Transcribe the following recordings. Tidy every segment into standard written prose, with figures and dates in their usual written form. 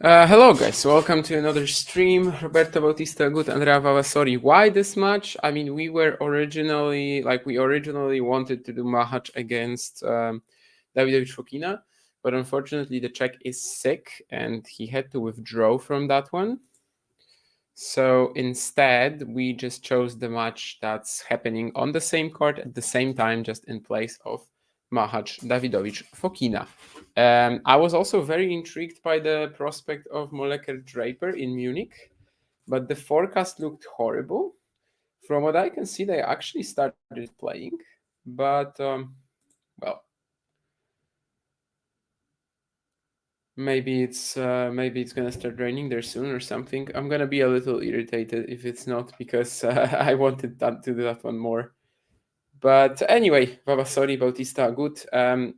Hello guys, welcome to another stream. Roberto, Bautista, Agut, Andrea, Vavassori. Why this match? I mean, we originally wanted to do Mahach against Davidovich Fokina, but unfortunately the Czech is sick and he had to withdraw from that one. So instead, we just chose the match that's happening on the same court at the same time, just in place of Mahach Davidovich Fokina. I was also very intrigued by the prospect of Molleker Draper in Munich, but the forecast looked horrible. From what I can see, they actually started playing, but well, maybe it's gonna start raining there soon or something. I'm gonna be a little irritated if it's not because I wanted that to do that one more. But anyway, Vavassori, Bautista, Agut.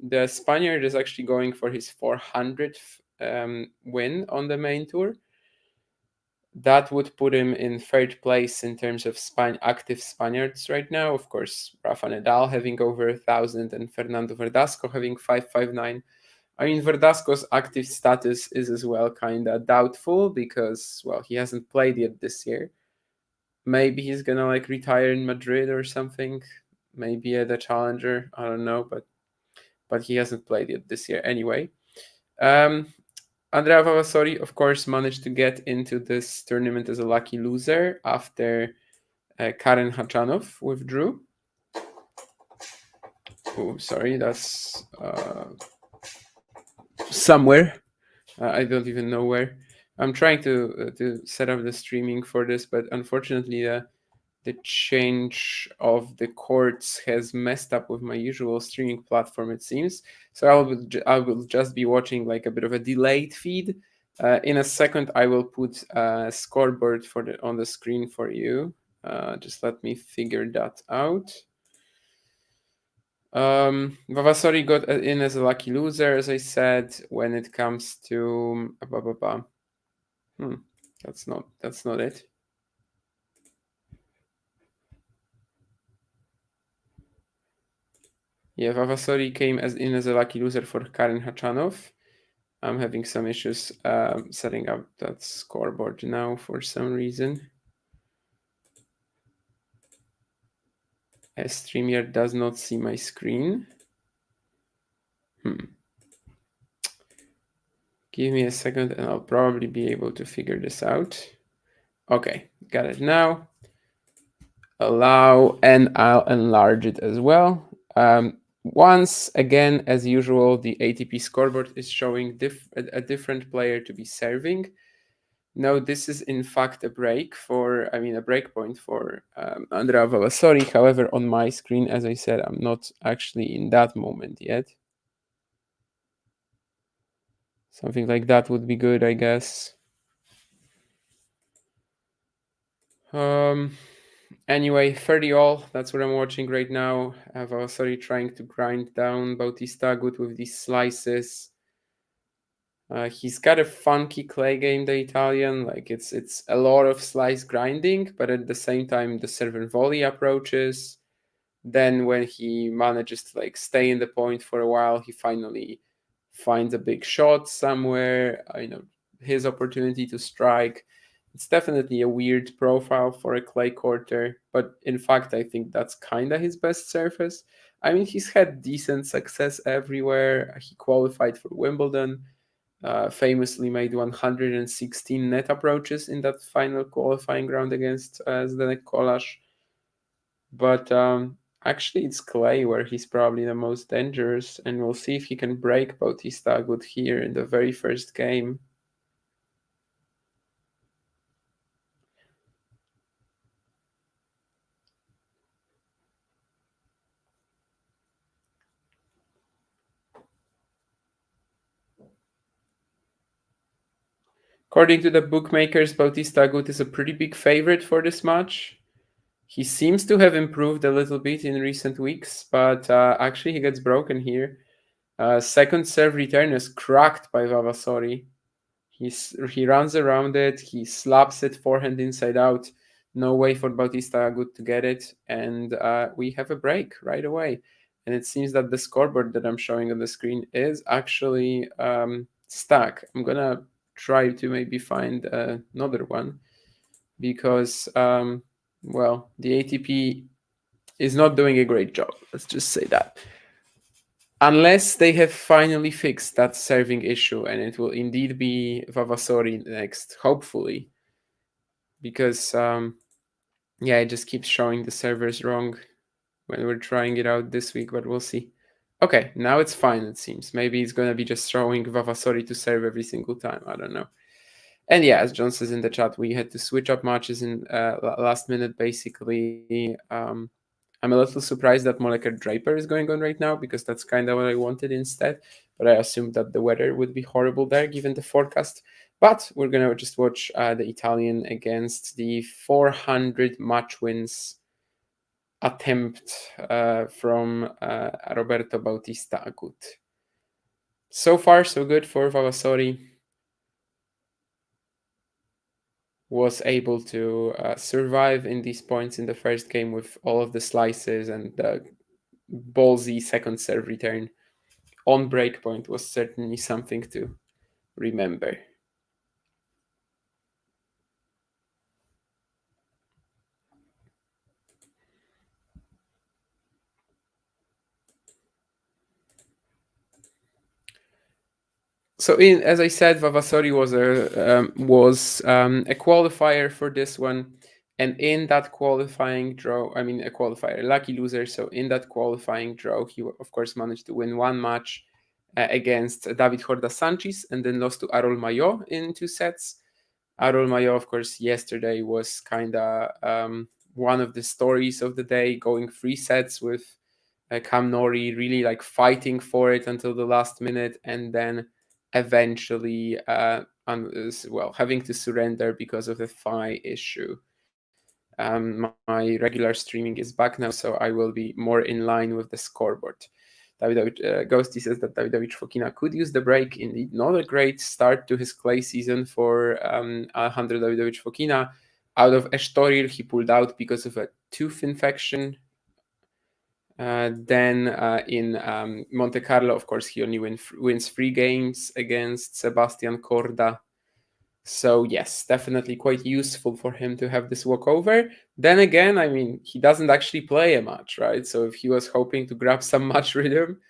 The Spaniard is actually going for his 400th win on the main tour. That would put him in third place in terms of active Spaniards right now. Of course, Rafa Nadal having over 1,000 and Fernando Verdasco having 559. I mean, Verdasco's active status is as well kind of doubtful because, well, he hasn't played yet this year. Maybe he's gonna like retire in Madrid or something. Maybe at a challenger. I don't know, but he hasn't played yet this year anyway. Andrea Vavassori, of course, managed to get into this tournament as a lucky loser after Karen Hachanov withdrew. Oh, sorry, that's somewhere. I don't even know where. I'm trying to set up the streaming for this, but unfortunately, the change of the courts has messed up with my usual streaming platform, it seems. So I will just be watching like a bit of a delayed feed. In a second, I will put a scoreboard on the screen for you. Just let me figure that out. Vavassori got in as a lucky loser, as I said. When it comes to that's not it. Yeah, Vavassori came in as a lucky loser for Karen Hachanov. I'm having some issues setting up that scoreboard now for some reason. StreamYard does not see my screen. Give me a second and I'll probably be able to figure this out. Okay, got it now. Allow, and I'll enlarge it as well. Once again, as usual, the ATP scoreboard is showing a different player to be serving. No, this is in fact a break point for Andrea Vavassori. However, on my screen, as I said, I'm not actually in that moment yet. Something like that would be good, I guess. Anyway, 30 all. That's what I'm watching right now. Vavassori trying to grind down Bautista Agut with these slices. He's got a funky clay game, the Italian. Like it's a lot of slice grinding, but at the same time the serve and volley approaches. Then when he manages to like stay in the point for a while, he finally finds a big shot somewhere. His opportunity to strike. It's definitely a weird profile for a clay courter, but in fact, I think that's kind of his best surface. I mean, he's had decent success everywhere. He qualified for Wimbledon. Famously made 116 net approaches in that final qualifying round against Zdenek Kolář. But actually, it's clay where he's probably the most dangerous, and we'll see if he can break Bautista Agut here in the very first game. According to the bookmakers, Bautista Agut is a pretty big favorite for this match. He seems to have improved a little bit in recent weeks, but actually he gets broken here. Second serve return is cracked by Vavassori. He runs around it, he slaps it forehand inside out. No way for Bautista Agut to get it, and we have a break right away. And it seems that the scoreboard that I'm showing on the screen is actually stuck. I'm gonna try to maybe find another one because, well, the ATP is not doing a great job. Let's just say that. Unless they have finally fixed that serving issue, and it will indeed be Vavassori next, hopefully, because yeah, it just keeps showing the servers wrong when we're trying it out this week, but we'll see. Okay, now it's fine, it seems. Maybe it's gonna be just showing Vavassori to serve every single time. I don't know. And yeah, as John says in the chat, we had to switch up matches in last minute, basically. I'm a little surprised that Molecular Draper is going on right now because that's kind of what I wanted instead. But I assumed that the weather would be horrible there given the forecast. But we're going to just watch the Italian against the 400 match wins attempt from Roberto Bautista Agut. So far, so good for Vavassori. Was able to survive in these points in the first game with all of the slices, and the ballsy second serve return on breakpoint was certainly something to remember. So, as I said, Vavassori was a qualifier for this one, and in that qualifying draw, I mean a qualifier, lucky loser. So in that qualifying draw, he of course managed to win one match against David Horda Sanchez, and then lost to Arol Mayo in 2 sets. Arol Mayo, of course, yesterday was kind of one of the stories of the day, going 3 sets with Cam Nori really like fighting for it until the last minute, and then eventually having to surrender because of the thigh issue. My regular streaming is back now, so I will be more in line with the scoreboard. Ghosty says that Davidovich Fokina could use the break. Indeed, not a great start to his clay season for Alejandro Davidovich Fokina. Out of Estoril, he pulled out because of a tooth infection. Then in Monte Carlo, of course, he only wins 3 games against Sebastian Corda. So yes, definitely quite useful for him to have this walkover. Then again, I mean, he doesn't actually play a match, right? So if he was hoping to grab some match rhythm,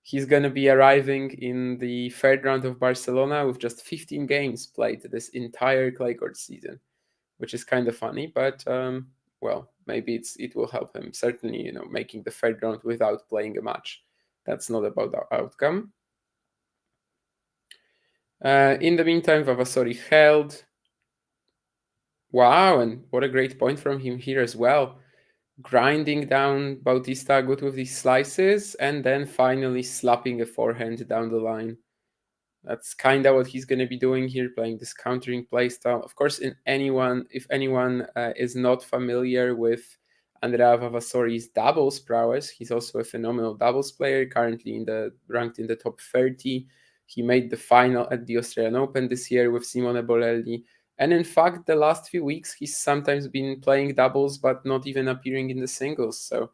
he's going to be arriving in the third round of Barcelona with just 15 games played this entire clay court season, which is kind of funny, but well, maybe it will help him. Certainly, making the third round without playing a match. That's not about our outcome. In the meantime, Vavassori held. Wow, and what a great point from him here as well. Grinding down Bautista Agut with these slices, and then finally slapping a forehand down the line. That's kind of what he's going to be doing here, playing this countering playstyle. Of course, if anyone is not familiar with Andrea Vavassori's doubles prowess, he's also a phenomenal doubles player, currently ranked in the top 30. He made the final at the Australian Open this year with Simone Bolelli. And in fact, the last few weeks, he's sometimes been playing doubles, but not even appearing in the singles. So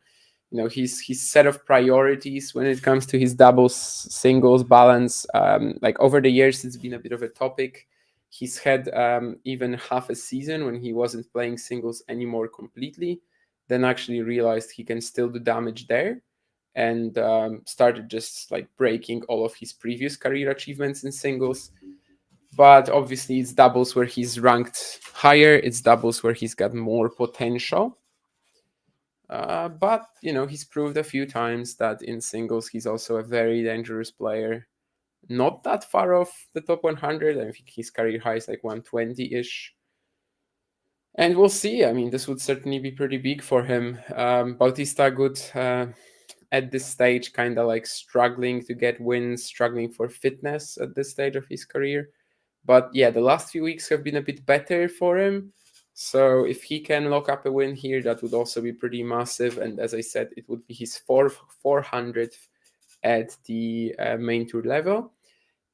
his set of priorities when it comes to his doubles singles balance, like over the years, it's been a bit of a topic. He's had even half a season when he wasn't playing singles anymore completely, then actually realized he can still do damage there, and started just like breaking all of his previous career achievements in singles. But obviously it's doubles where he's ranked higher, it's doubles where he's got more potential. But he's proved a few times that in singles he's also a very dangerous player. Not that far off the top 100. I think his career high is like 120-ish. And we'll see. I mean, this would certainly be pretty big for him. Bautista Agut at this stage kind of like struggling to get wins, struggling for fitness at this stage of his career. But yeah, the last few weeks have been a bit better for him. So if he can lock up a win here, that would also be pretty massive. And as I said, it would be his 400th at the main tour level.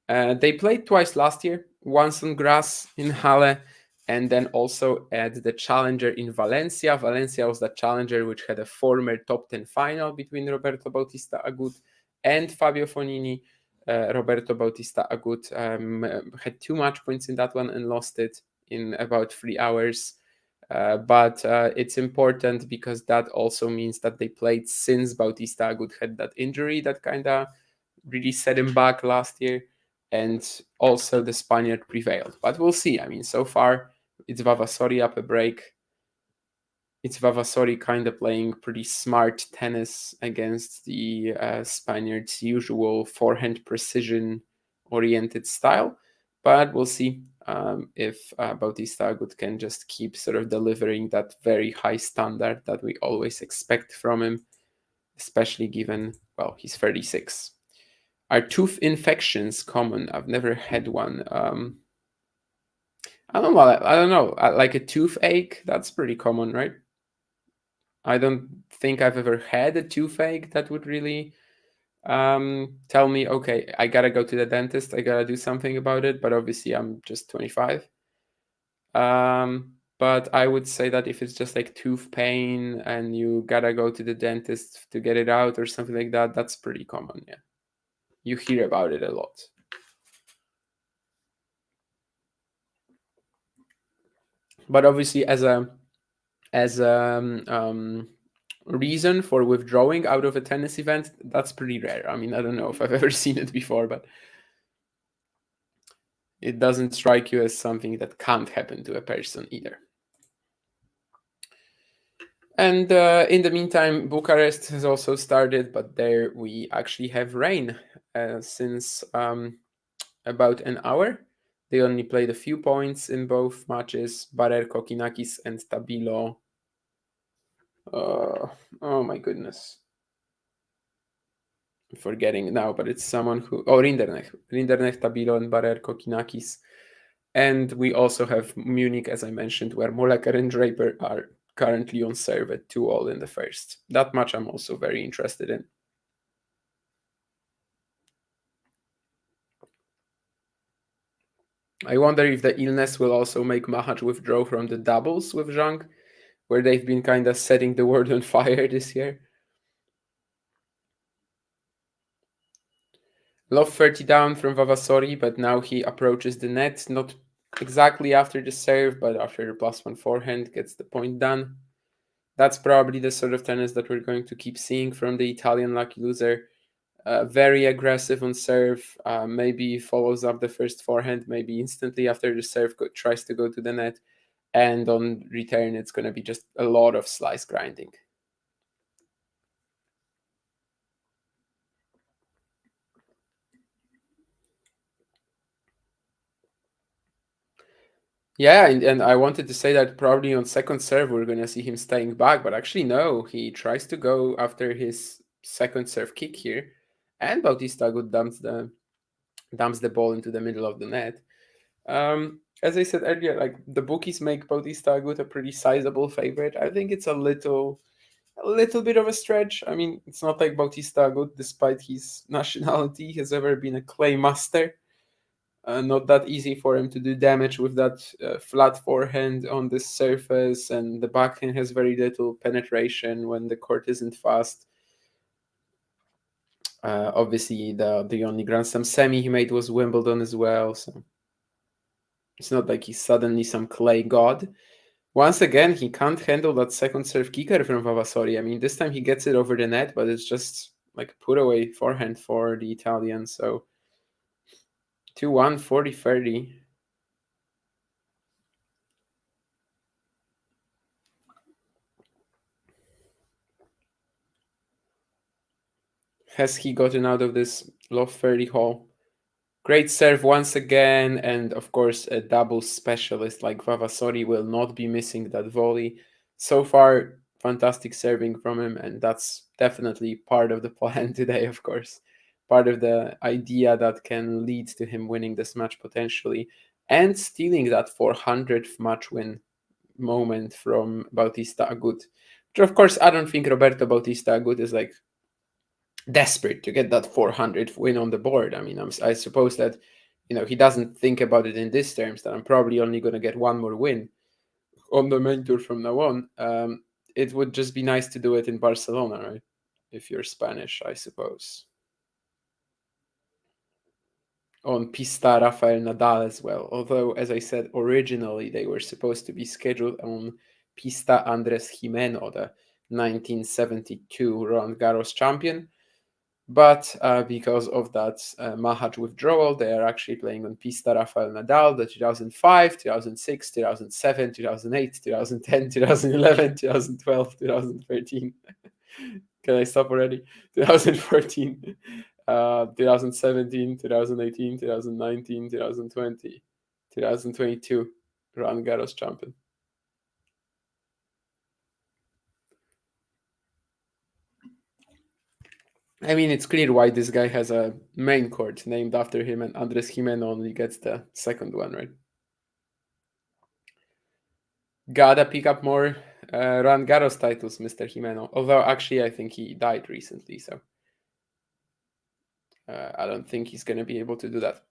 They played twice last year, once on grass in Halle, and then also at the Challenger in Valencia. Valencia was the Challenger which had a former top 10 final between Roberto Bautista Agut and Fabio Fognini. Roberto Bautista Agut had too much points in that one and lost it in about 3 hours. But it's important because that also means that they played since Bautista Agut had that injury that kind of really set him back last year. And also the Spaniard prevailed. But we'll see. I mean, so far it's Vavassori up a break. It's Vavassori kind of playing pretty smart tennis against the Spaniards' usual forehand precision oriented style. But we'll see if Bautista Agut can just keep sort of delivering that very high standard that we always expect from him, especially given, well, he's 36. Are tooth infections common? I've never had one. I don't know. I don't know. Like a toothache, that's pretty common, right? I don't think I've ever had a toothache that would really tell me, okay, I gotta go to the dentist. I gotta do something about it. But obviously, I'm just 25. But I would say that if it's just like tooth pain and you gotta go to the dentist to get it out or something like that, that's pretty common. Yeah, you hear about it a lot. But obviously, as a reason for withdrawing out of a tennis event, that's pretty rare. I mean, I don't know if I've ever seen it before, but it doesn't strike you as something that can't happen to a person either. And in the meantime, Bucharest has also started, but there we actually have rain since about an hour. They only played a few points in both matches. Barer Kokinakis and Tabilo. Oh my goodness. I'm forgetting now, but it's someone who. Oh, Rinderknecht, Tabilo, and Barer Kokinakis. And we also have Munich, as I mentioned, where Molekar and Draper are currently on serve at 2-all in the first. That match I'm also very interested in. I wonder if the illness will also make Mahach withdraw from the doubles with Zhang, where they've been kind of setting the world on fire this year. Love 30 down from Vavassori, but now he approaches the net, not exactly after the serve, but after the +1 forehand, gets the point done. That's probably the sort of tennis that we're going to keep seeing from the Italian lucky loser. Very aggressive on serve, maybe follows up the first forehand, maybe instantly after the serve tries to go to the net. And on return, it's going to be just a lot of slice grinding. Yeah, and I wanted to say that probably on second serve we're gonna see him staying back, but actually no, he tries to go after his second serve kick here, and Bautista Agut dumps the ball into the middle of the net. As I said earlier, like the bookies make Bautista Agut a pretty sizable favorite. I think it's a little bit of a stretch. I mean, it's not like Bautista Agut, despite his nationality, has ever been a clay master. Not that easy for him to do damage with that flat forehand on this surface, and the backhand has very little penetration when the court isn't fast. Obviously, the only Grand Slam semi he made was Wimbledon as well, so it's not like he's suddenly some clay god. Once again, he can't handle that second serve kicker from Vavassori. I mean, this time he gets it over the net, but it's just like put away forehand for the Italian. So 2-1, 40-30. Has he gotten out of this low 30 hole? Great serve once again, and of course, a double specialist like Vavassori will not be missing that volley. So far, fantastic serving from him, and that's definitely part of the plan today, of course. Part of the idea that can lead to him winning this match potentially and stealing that 400th match win moment from Bautista Agut. Which, of course, I don't think Roberto Bautista Agut is like desperate to get that 400th win on the board. I mean, I suppose that he doesn't think about it in these terms, that I'm probably only going to get one more win on the main tour from now on. It would just be nice to do it in Barcelona, right? If you're Spanish, I suppose. on Pista Rafael Nadal as well. Although, as I said, originally they were supposed to be scheduled on Pista Andres Jimeno, the 1972 Roland Garros champion. But because of that Mahaj withdrawal, they are actually playing on Pista Rafael Nadal, the 2005, 2006, 2007, 2008, 2010, 2011, 2012, 2013. Can I stop already? 2014, 2017, 2018, 2019, 2020, 2022, Roland Garros champion. I mean, it's clear why this guy has a main court named after him, and Andres Jimeno only gets the second one, right? Gotta pick up more Roland Garros titles, Mr. Jimeno. Although, actually, I think he died recently, so I don't think he's going to be able to do that.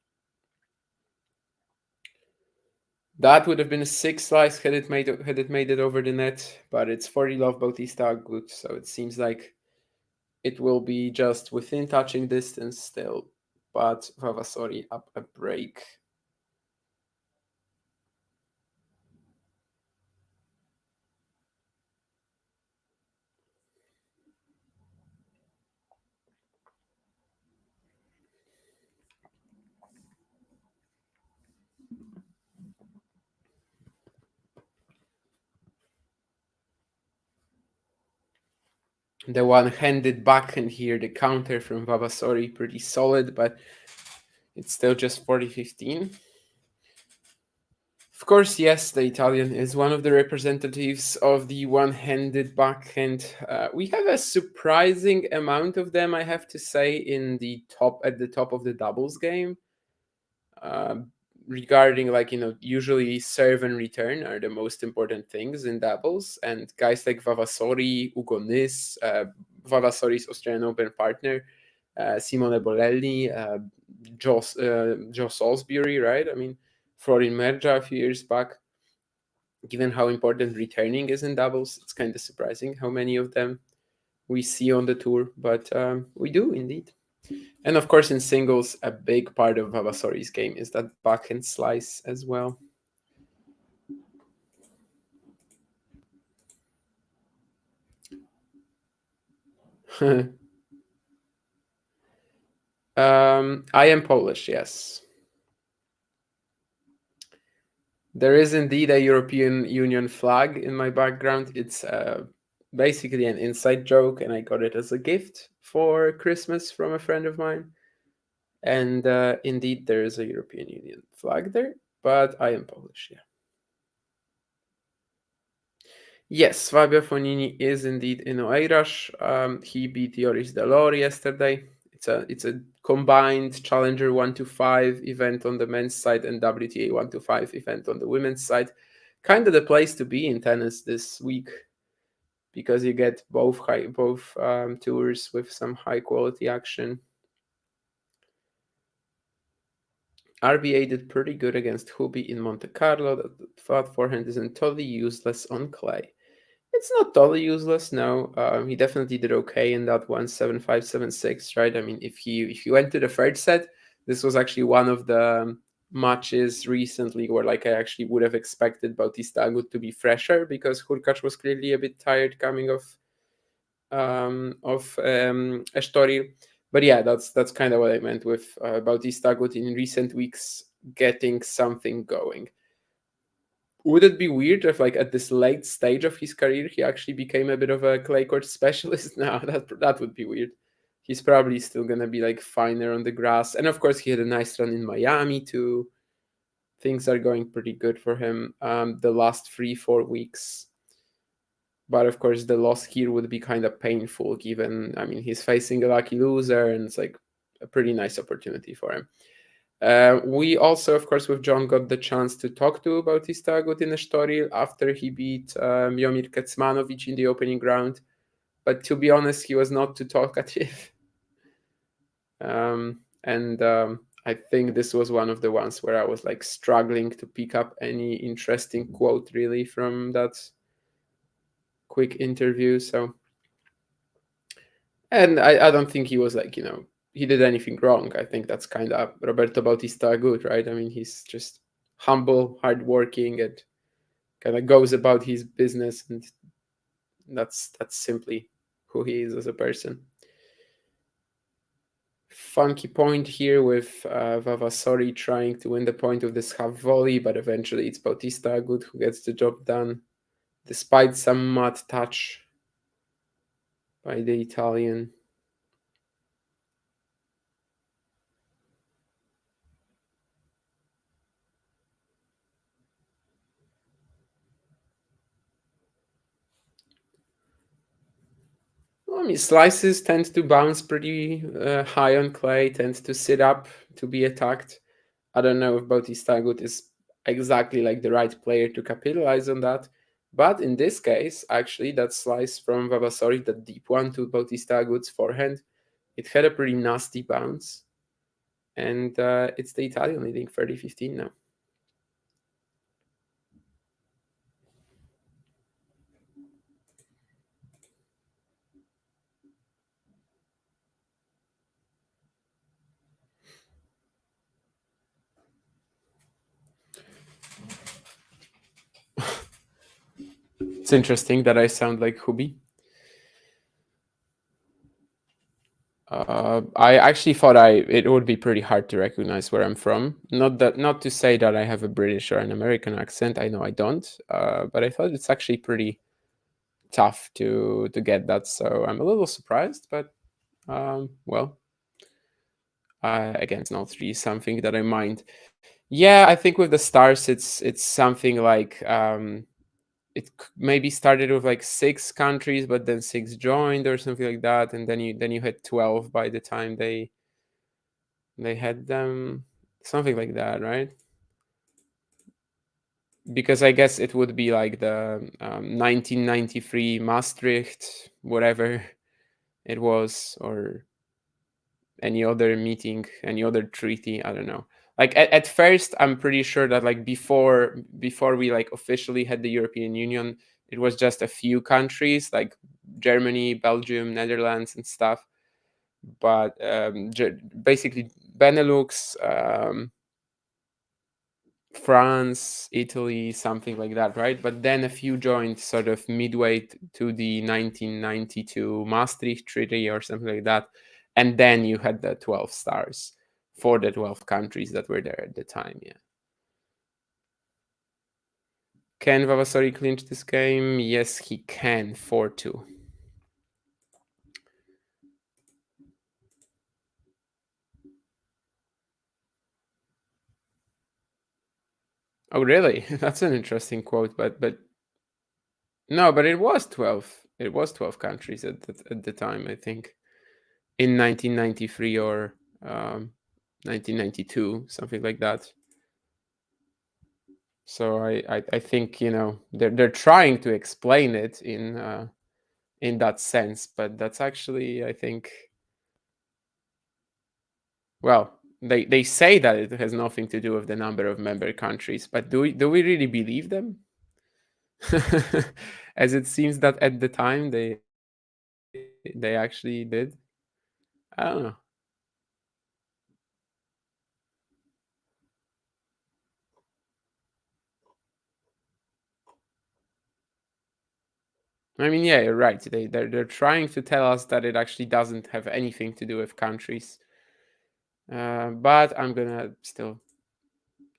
That would have been a 6 slice had it made it over the net, but it's 40 love Bautista Agut, so it seems like it will be just within touching distance still. But Vavassori up a break. The one-handed backhand here, the counter from Vavassori, pretty solid, but it's still just 40-15. Of course, yes, the Italian is one of the representatives of the one-handed backhand. We have a surprising amount of them, I have to say, at the top of the doubles game. Regarding, like, usually serve and return are the most important things in doubles, and guys like Vavassori, Ugo Nis, Vavassori's Australian Open partner, Simone Bolelli, Joe Salisbury, right? I mean, Florin Merja a few years back. Given how important returning is in doubles, it's kind of surprising how many of them we see on the tour, but we do indeed. And of course, in singles, a big part of Vavassori's game is that backhand slice as well. I am Polish, yes. There is indeed a European Union flag in my background. It's basically an inside joke, and I got it as a gift for Christmas from a friend of mine. And indeed, there is a European Union flag there, but I am Polish, yeah. Yes, Fabio Fognini is indeed in Oeiras. He beat Joris Delor yesterday. It's a combined Challenger 1-5 event on the men's side and WTA 1-5 event on the women's side. Kind of the place to be in tennis this week because you get both tours with some high quality action. RBA did pretty good against Hubi in Monte Carlo. The flat forehand isn't totally useless on clay. It's not totally useless, no. He definitely did okay in that one 7-5, 7-6, right? I mean, if you went to the third set, this was actually one of the matches recently where, like, I actually would have expected Bautista Agut to be fresher because Hurkacz was clearly a bit tired coming off Estoril. But yeah, that's kind of what I meant with Bautista Agut in recent weeks getting something going. Would it be weird if, like, at this late stage of his career, he actually became a bit of a clay court specialist? No, that would be weird. He's probably still gonna be like finer on the grass, and of course, he had a nice run in Miami too. Things are going pretty good for him the last 3-4 weeks. But of course, the loss here would be kind of painful, given, I mean, he's facing a lucky loser, and it's like a pretty nice opportunity for him. We also, of course, with John, got the chance to talk to Bautista Agut in Estoril after he beat Jomir Kecmanovic in the opening round. But to be honest, he was not too talkative. And I think this was one of the ones where I was like struggling to pick up any interesting quote really from that quick interview. So, and I don't think he was like, he did anything wrong. I think that's kind of Roberto Bautista good, right? I mean, he's just humble, hardworking, and kind of goes about his business, and that's simply who he is as a person. Funky point here with Vavassori trying to win the point of this half volley, but eventually it's Bautista Agut who gets the job done, despite some mud touch by the Italian. I mean, slices tend to bounce pretty high on clay, tend to sit up to be attacked. I don't know if Bautista Agut is exactly like the right player to capitalize on that. But in this case, actually, that slice from Vavassori, that deep one to Bautista Agut's forehand, it had a pretty nasty bounce. And it's the Italian leading 30-15 now. It's interesting that I sound like Hubi. I actually thought it would be pretty hard to recognize where I'm from. Not to say that I have a British or an American accent. I know I don't. But I thought it's actually pretty tough to get that. So I'm a little surprised. But well, again, it's not really something that I mind. Yeah, I think with the stars, it's something like it maybe started with like 6 countries, but then 6 joined or something like that, and then you had 12 by the time they had them, something like that, right? Because I guess it would be like the 1993 Maastricht, whatever it was, or any other meeting, any other treaty. I don't know. Like at first, I'm pretty sure that like before we like officially had the European Union, it was just a few countries like Germany, Belgium, Netherlands, and stuff. But basically Benelux, France, Italy, something like that, right? But then a few joined sort of midway to the 1992 Maastricht Treaty or something like that. And then you had the 12 stars for the 12 countries that were there at the time. Yeah. Can Vavassori clinch this game? Yes, he can. 4-2. Oh, really? That's an interesting quote. But no, but it was 12. It was 12 countries at the time, I think, in 1993 or 1992, something like that. So I think they're trying to explain it in that sense, but that's actually, I think, well, they say that it has nothing to do with the number of member countries, but do we really believe them? As it seems that at the time they actually did. I don't know. I mean, yeah, you're right. They're trying to tell us that it actually doesn't have anything to do with countries. But I'm gonna still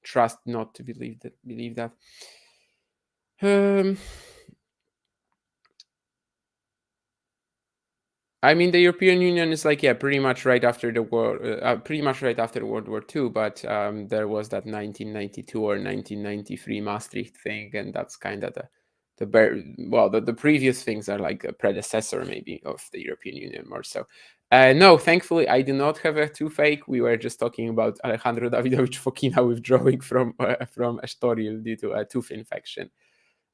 trust not to believe that. Um, I mean, the European Union is like, yeah, pretty much right after the war, pretty much right after World War II. But there was that 1992 or 1993 Maastricht thing, and that's kind of the previous things are like a predecessor maybe of the European Union more so. No, thankfully, I do not have a toothache. We were just talking about Alejandro Davidovich Fokina withdrawing from Estoril due to a tooth infection.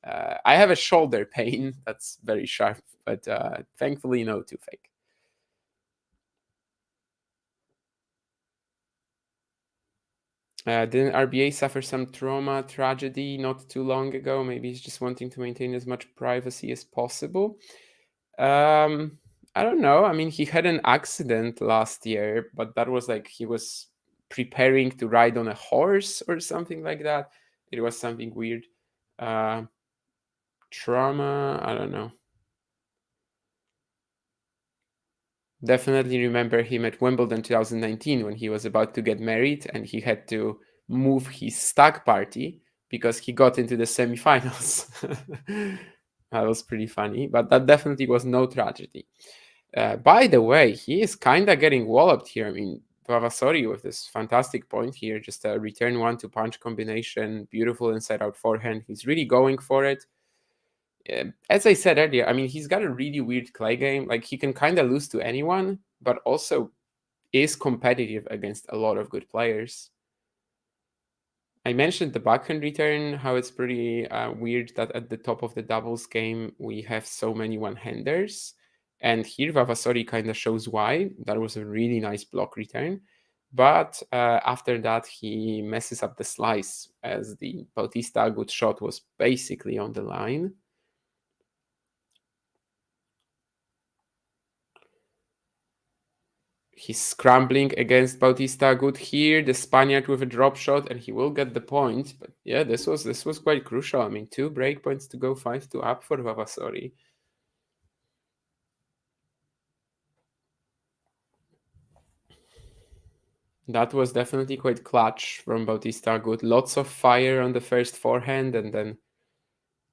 I have a shoulder pain that's very sharp, but thankfully no toothache. Didn't RBA suffer some trauma, tragedy not too long ago? Maybe he's just wanting to maintain as much privacy as possible. Um, I don't know. I mean, he had an accident last year, but that was like he was preparing to ride on a horse or something like that. It was something weird. Uh, Trauma, I don't know. Definitely remember him at Wimbledon 2019 when he was about to get married and he had to move his stag party because he got into the semifinals. That was pretty funny, but that definitely was no tragedy. By the way, he is kind of getting walloped here. I mean, Vavassori with this fantastic point here, just a return one to punch combination, beautiful inside out forehand. He's really going for it. As I said earlier, I mean, he's got a really weird clay game. Like, he can kind of lose to anyone, but also is competitive against a lot of good players. I mentioned the backhand return, how it's pretty weird that at the top of the doubles game we have so many one-handers. And here Vavassori kind of shows why. That was a really nice block return. But after that, he messes up the slice as the Bautista Agut shot was basically on the line. He's scrambling against Bautista Agut here, the Spaniard with a drop shot, and he will get the point. But yeah, this was quite crucial. I mean, 2 break points to go 5-2 up for Vavassori. That was definitely quite clutch from Bautista Agut. Lots of fire on the first forehand, and then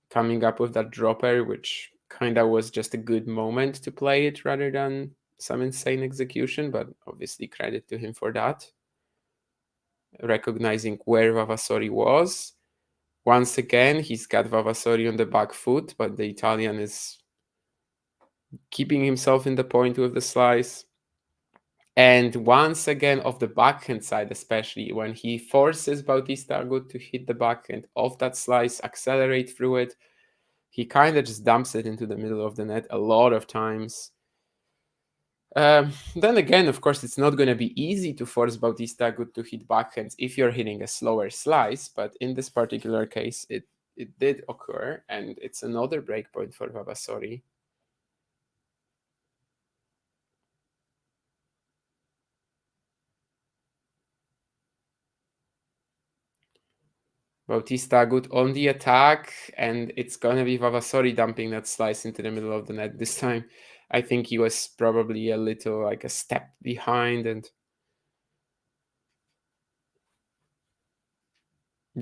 coming up with that dropper, which kind of was just a good moment to play it rather than some insane execution. But obviously, credit to him for that. Recognizing where Vavassori was. Once again, he's got Vavassori on the back foot, but the Italian is keeping himself in the point with the slice. And once again, off the backhand side, especially when he forces Bautista Agut to hit the backhand off that slice, accelerate through it, he kind of just dumps it into the middle of the net a lot of times. Then again, of course, it's not going to be easy to force Bautista Agut to hit backhands if you're hitting a slower slice, but in this particular case, it did occur, and it's another breakpoint for Vavassori. Bautista Agut on the attack, and it's gonna be Vavassori dumping that slice into the middle of the net this time. I think he was probably a little like a step behind and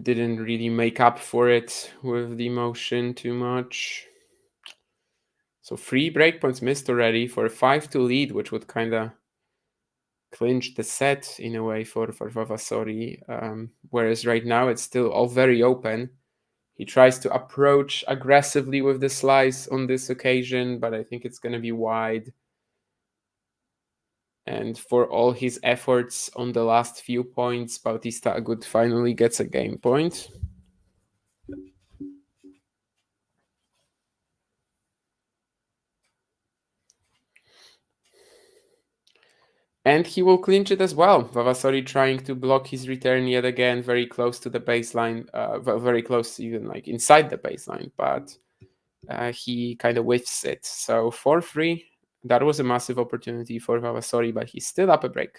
didn't really make up for it with the motion too much. So 3 breakpoints missed already for a 5-2 lead, which would kind of clinch the set in a way for Vavassori. Whereas right now it's still all very open. He tries to approach aggressively with the slice on this occasion, but I think it's going to be wide. And for all his efforts on the last few points, Bautista Agut finally gets a game point. And he will clinch it as well. Vavassori trying to block his return yet again, very close to the baseline, very close, even like inside the baseline, but he kind of whiffs it. So 4-3, that was a massive opportunity for Vavassori, but he's still up a break.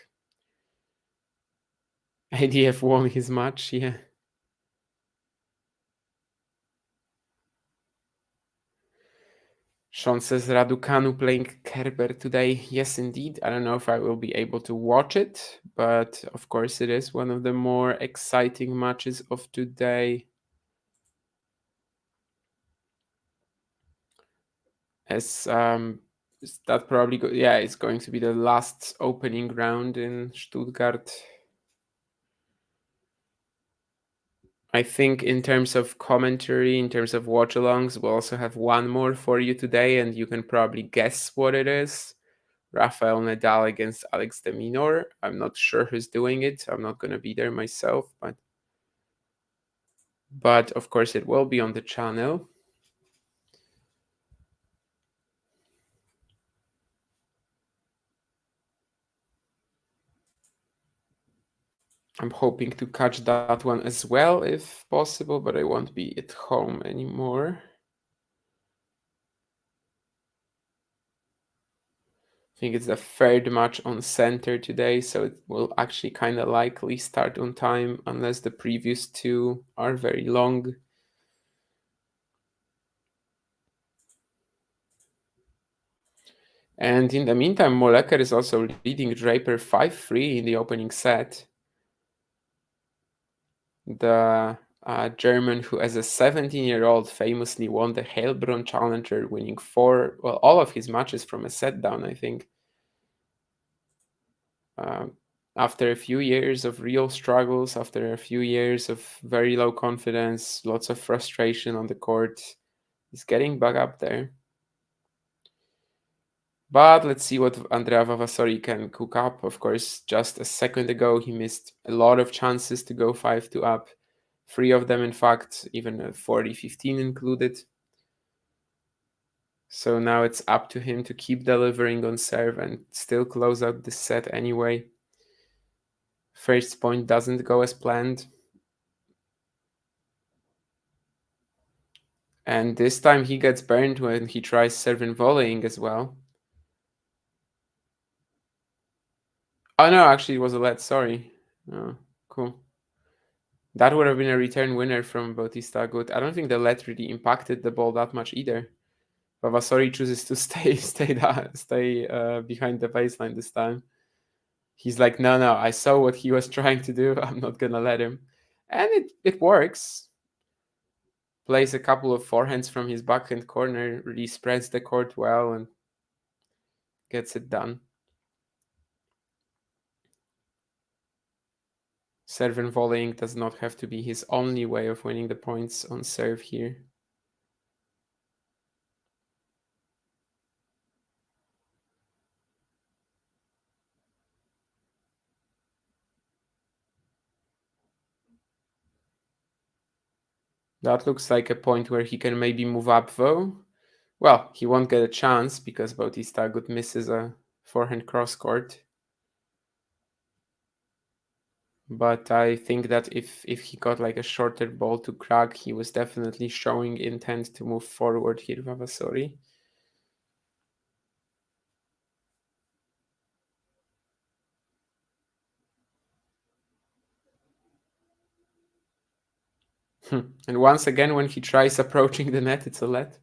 ADF won his match, yeah. Sean says Raducanu playing Kerber today. Yes, indeed. I don't know if I will be able to watch it, but of course it is one of the more exciting matches of today. As that probably yeah, it's going to be the last opening round in Stuttgart. I think in terms of commentary, in terms of watch-alongs, we'll also have one more for you today, and you can probably guess what it is. Rafael Nadal against Alex de Minaur. I'm not sure who's doing it. I'm not going to be there myself, but of course it will be on the channel. I'm hoping to catch that one as well if possible, but I won't be at home anymore. I think it's the third match on center today, so it will actually kind of likely start on time unless the previous two are very long. And in the meantime, Molleker is also leading Draper 5-3 in the opening set. The German who, as a 17-year-old, famously won the Heilbronn Challenger, winning all of his matches from a set down, I think. After a few years of real struggles, after a few years of very low confidence, lots of frustration on the court, he's getting back up there. But let's see what Andrea Vavassori can cook up. Of course, just a second ago, he missed a lot of chances to go 5-2 up. 3 of them, in fact, even a 40-15 included. So now it's up to him to keep delivering on serve and still close out the set anyway. First point doesn't go as planned. And this time he gets burned when he tries serving volleying as well. Oh no, actually it was a let, sorry. Oh, cool. That would have been a return winner from Bautista Agut. I don't think the let really impacted the ball that much either. Vavassori chooses to stay behind the baseline this time. He's like, no, I saw what he was trying to do. I'm not gonna let him. And it works. Plays a couple of forehands from his backhand corner, really spreads the court well and gets it done. Serve and volleying does not have to be his only way of winning the points on serve here. That looks like a point where he can maybe move up though. Well, he won't get a chance because Bautista Agut misses a forehand cross court. But I think that if he got like a shorter ball to crack, he was definitely showing intent to move forward here, Vavassori. And once again, when he tries approaching the net, it's a let.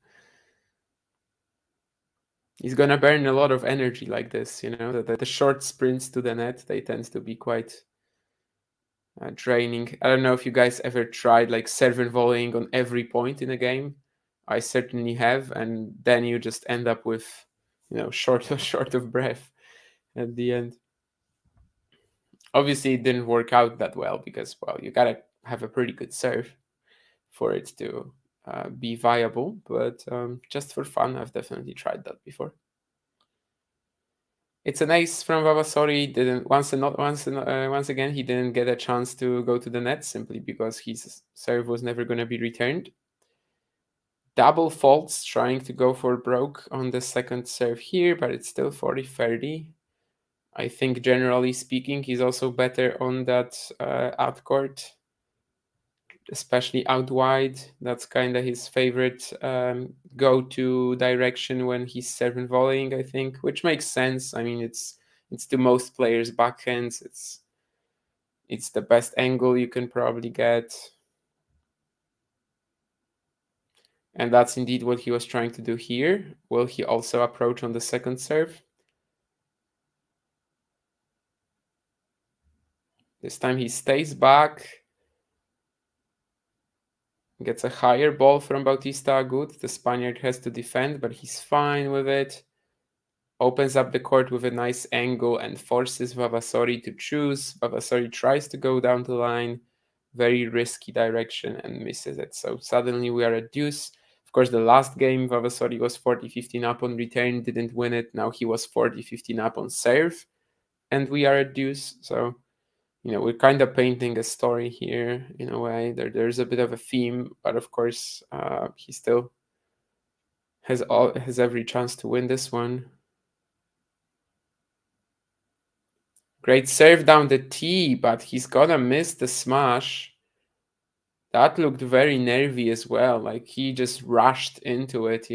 He's gonna burn a lot of energy like this, the short sprints to the net, they tend to be quite draining. I don't know if you guys ever tried like serve and volleying on every point in a game. I certainly have, and then you just end up with, short of breath at the end. Obviously, it didn't work out that well because, well, you gotta have a pretty good serve for it to be viable. But just for fun, I've definitely tried that before. It's an ace from Vavassori. Didn't once again he didn't get a chance to go to the net simply because his serve was never going to be returned. Double faults trying to go for broke on the second serve here, but it's still 40-30. I think generally speaking, he's also better on that out court, especially out wide. That's kind of his favorite go-to direction when he's serving volleying, I think, which makes sense. I mean, it's to most players' backhands. It's the best angle you can probably get. And that's indeed what he was trying to do here. Will he also approach on the second serve? This time he stays back. Gets a higher ball from Bautista Agut. The Spaniard has to defend, but he's fine with it. Opens up the court with a nice angle and forces Vavassori to choose. Vavassori tries to go down the line. Very risky direction and misses it. So suddenly we are at deuce. Of course, the last game, Vavassori was 40-15 up on return, didn't win it. Now he was 40-15 up on serve, and we are at deuce. So, we're kind of painting a story here in a way. There's a bit of a theme, but of course, he still has every chance to win this one. Great serve down the tee, but he's gonna miss the smash. That looked very nervy as well. Like he just rushed into it,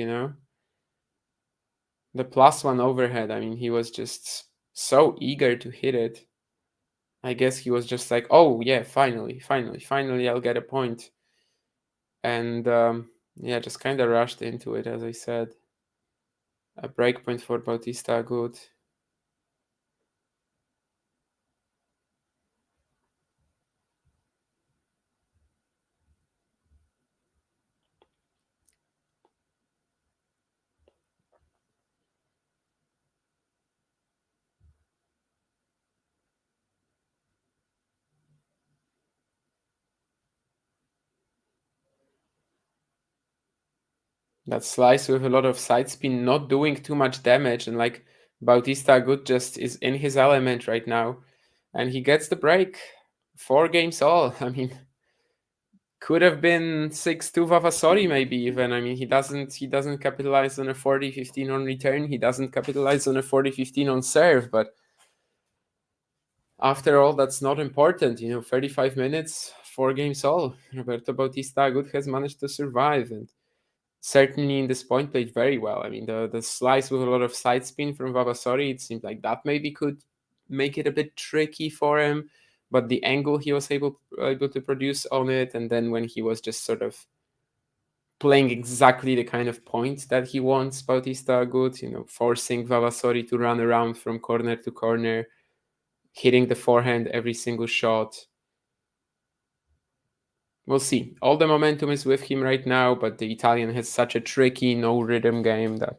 The +1 overhead, I mean, he was just so eager to hit it. I guess he was just like, oh yeah, finally, finally, finally, I'll get a point. And yeah, just kind of rushed into it, as I said. A breakpoint for Bautista Agut. That slice with a lot of side spin, not doing too much damage, and like Bautista Agut just is in his element right now, and he gets the break. 4 games all. I mean, could have been 6-2 Vavassori maybe even. I mean, he doesn't capitalize on a 40-15 on return. He doesn't capitalize on a 40-15 on serve, but after all, that's not important. 35 minutes, 4 games all. Roberto Bautista Agut has managed to survive, and certainly in this point played very well. I mean, the slice with a lot of side spin from Vavassori, it seemed like that maybe could make it a bit tricky for him, but the angle he was able to produce on it, and then when he was just sort of playing exactly the kind of point that he wants, Bautista Agut, forcing Vavassori to run around from corner to corner, hitting the forehand every single shot. We'll see. All the momentum is with him right now, but the Italian has such a tricky, no rhythm game that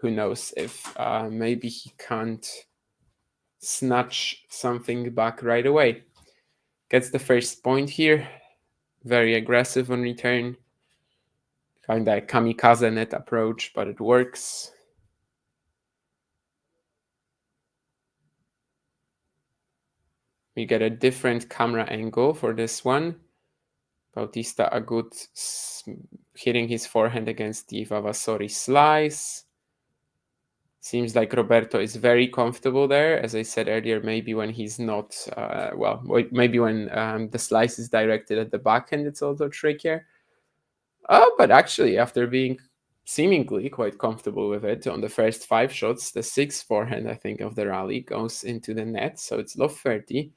who knows if maybe he can't snatch something back right away. Gets the first point here. Very aggressive on return. Kind of a kamikaze net approach, but it works. We get a different camera angle for this one. Bautista Agut hitting his forehand against the Vavassori slice. Seems like Roberto is very comfortable there. As I said earlier, maybe when he's not, maybe when the slice is directed at the backhand, it's also trickier. Oh, but actually, after being seemingly quite comfortable with it on the first 5 shots, the sixth forehand, I think, of the rally goes into the net. So it's love 30.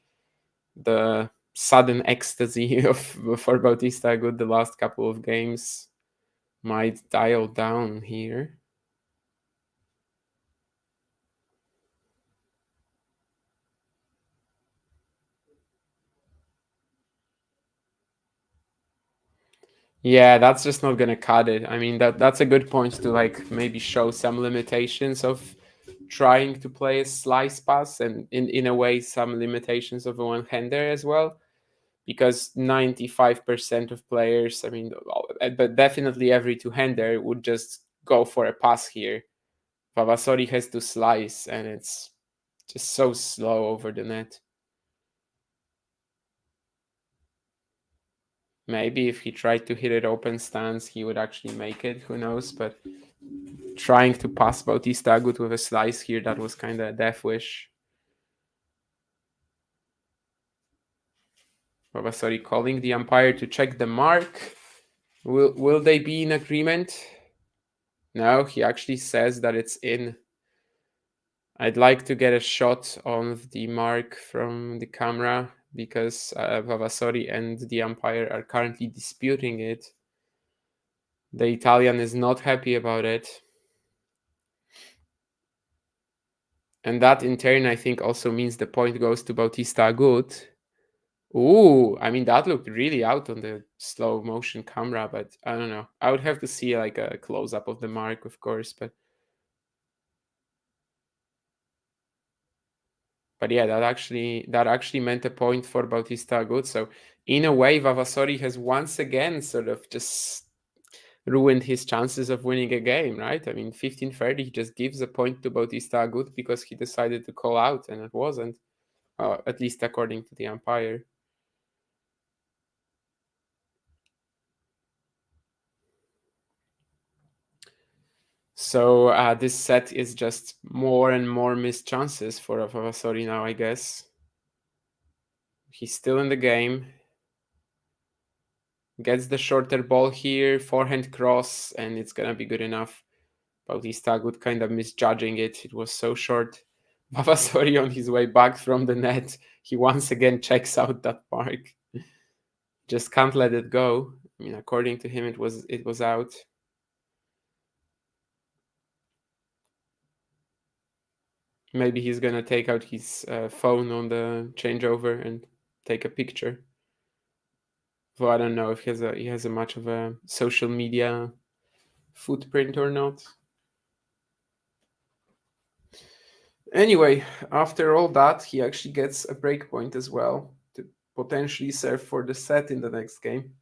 The sudden ecstasy of for Bautista Agut the last couple of games might dial down here. Yeah, that's just not gonna cut it. I mean, that's a good point to like maybe show some limitations of trying to play a slice pass, and in a way some limitations of a one-hander as well, because 95% of players, I mean, but definitely every two-hander would just go for a pass here. Vavassori has to slice, and it's just so slow over the net. Maybe if he tried to hit it open stance, he would actually make it. Who knows? But trying to pass Bautista Agut with a slice here, that was kind of a death wish. Vavassori calling the umpire to check the mark. Will they be in agreement? No, he actually says that it's in. I'd like to get a shot on the mark from the camera because Vavassori and the umpire are currently disputing it. The Italian is not happy about it. And that in turn, I think, also means the point goes to Bautista Agut. Ooh, I mean, that looked really out on the slow motion camera, but I don't know. I would have to see like a close up of the mark, of course, but yeah, that actually meant a point for Bautista Agut. So in a way, Vavassori has once again sort of just ruined his chances of winning a game, right? I mean, 15-30, he just gives a point to Bautista Agut because he decided to call out, and it wasn't, at least according to the umpire. So this set is just more and more missed chances for Vavassori now, I guess. He's still in the game. Gets the shorter ball here, forehand cross, and it's gonna be good enough. Bautista Agut kind of misjudging it. It was so short. Vavassori on his way back from the net, he once again checks out that mark. Just can't let it go. I mean, according to him, it was out. Maybe he's gonna take out his phone on the changeover and take a picture. Though I don't know if he has a much of a social media footprint or not. Anyway, after all that, he actually gets a breakpoint as well to potentially serve for the set in the next game.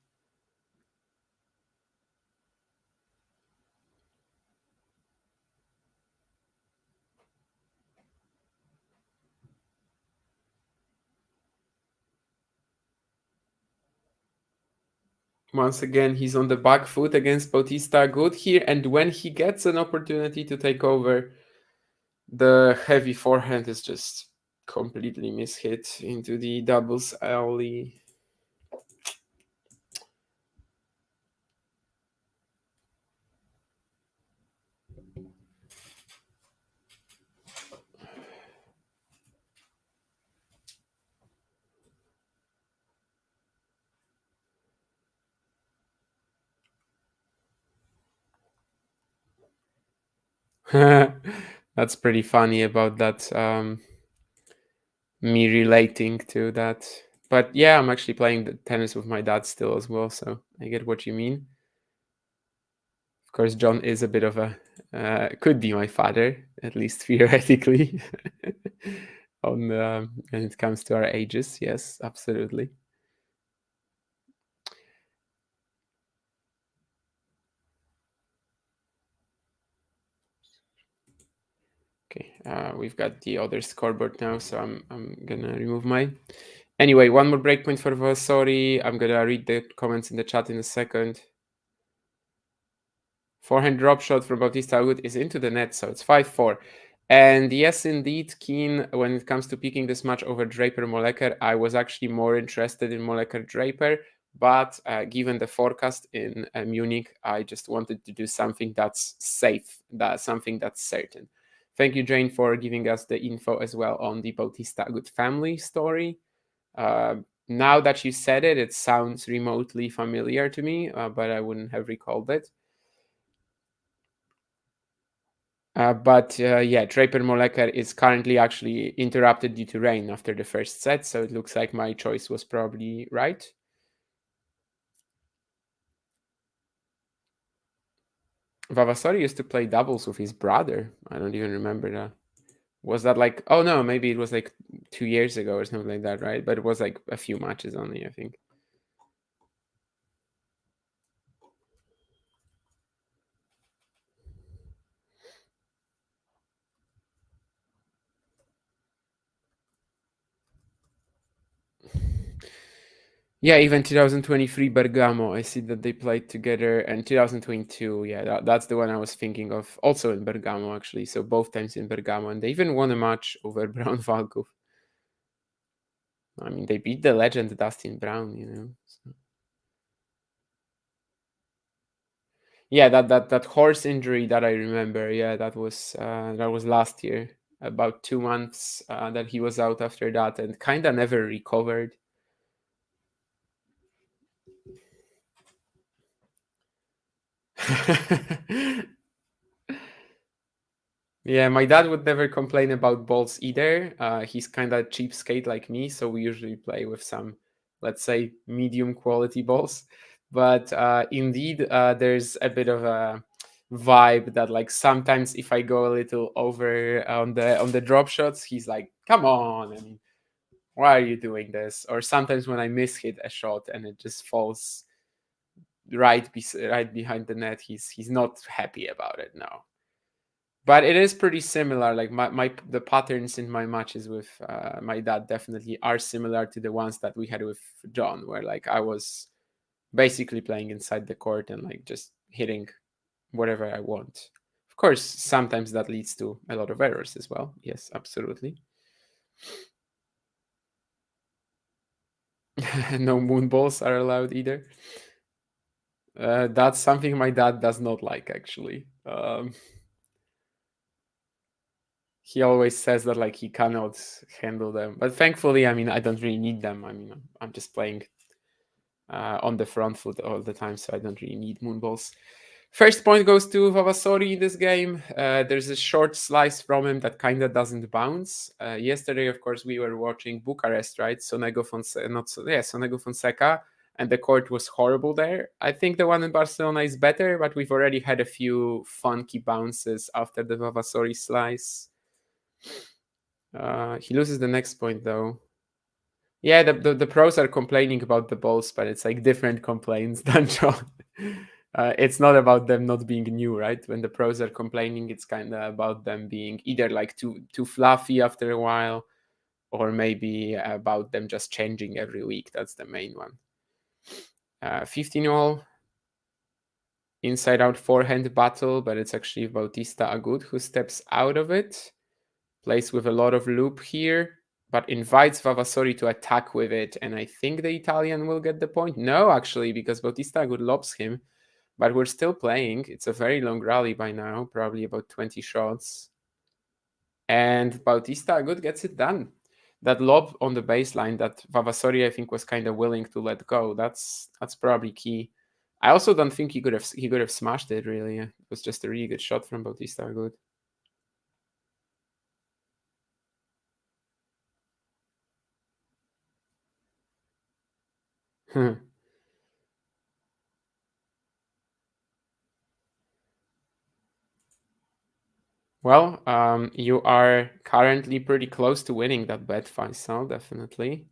Once again, he's on the back foot against Bautista Agut here, and when he gets an opportunity to take over, the heavy forehand is just completely mishit into the doubles alley. That's pretty funny about that. Me relating to that. But yeah, I'm actually playing the tennis with my dad still as well, so I get what you mean. Of course, John is a bit of a could be my father, at least theoretically. On when it comes to our ages, yes, absolutely. Okay, we've got the other scoreboard now, so I'm gonna remove mine. Anyway, one more breakpoint for Vavassori. I'm gonna read the comments in the chat in a second. Forehand drop shot from Bautista Agut is into the net, so it's 5-4. And yes, indeed, Keen, when it comes to picking this match over Draper Molleker, I was actually more interested in Molleker Draper. But given the forecast in Munich, I just wanted to do something that's safe, something that's certain. Thank you, Jane, for giving us the info as well on the Bautista Agut family story. Now that you said it, it sounds remotely familiar to me, but I wouldn't have recalled it. But yeah, Draper Molleker is currently actually interrupted due to rain after the first set, so it looks like my choice was probably right. Vavassori used to play doubles with his brother. I don't even remember that. Was that like, oh no, maybe it was like 2 years ago or something like that, right? But it was like a few matches only, I think. Yeah, even 2023 Bergamo, I see that they played together, and 2022, yeah, that's the one I was thinking of. Also in Bergamo, actually. So both times in Bergamo, and they even won a match over Brown Valkov. I mean, they beat the legend Dustin Brown, you know. So. Yeah, that horse injury that I remember. Yeah, that was last year. About 2 months that he was out after that, and kind of never recovered. Yeah, my dad would never complain about balls either. He's kind of cheapskate like me, so we usually play with some, let's say, medium quality balls. But indeed, there's a bit of a vibe that, like, sometimes if I go a little over on the drop shots, he's like, "Come on, I mean, why are you doing this?" Or sometimes when I miss hit a shot and it just falls right behind the net, he's not happy about it now. But it is pretty similar. Like the patterns in my matches with my dad definitely are similar to the ones that we had with John, where like I was basically playing inside the court and like just hitting whatever I want. Of course, sometimes that leads to a lot of errors as well. Yes, absolutely. No moon balls are allowed either. That's something my dad does not like, actually. He always says that like he cannot handle them, but thankfully, I mean, I don't really need them. I mean, I'm just playing on the front foot all the time, so I don't really need moonballs. First point goes to Vavassori in this game. There's a short slice from him that kind of doesn't bounce. Yesterday, of course, we were watching Bucharest, right? Sonego Fonseca, not so, yeah, Sonego Fonseca, and the court was horrible there. I think the one in Barcelona is better, but we've already had a few funky bounces after the Vavassori slice. He loses the next point though. Yeah, the pros are complaining about the balls, but it's like different complaints than John. It's not about them not being new, right? When the pros are complaining, it's kind of about them being either like too fluffy after a while, or maybe about them just changing every week. That's the main one. 15 all inside out forehand battle, but it's actually Bautista Agut who steps out of it. Plays with a lot of loop here, but invites Vavassori to attack with it, and I think the Italian will get the point. No, actually, because Bautista Agut lobs him, but we're still playing. It's a very long rally by now, probably about 20 shots. And Bautista Agut gets it done. That lob on the baseline that Vavassori, I think, was kind of willing to let go. That's probably key. I also don't think he could have smashed it, really. It was just a really good shot from Bautista Agut. Well, you are currently pretty close to winning that bet, Faisal, definitely.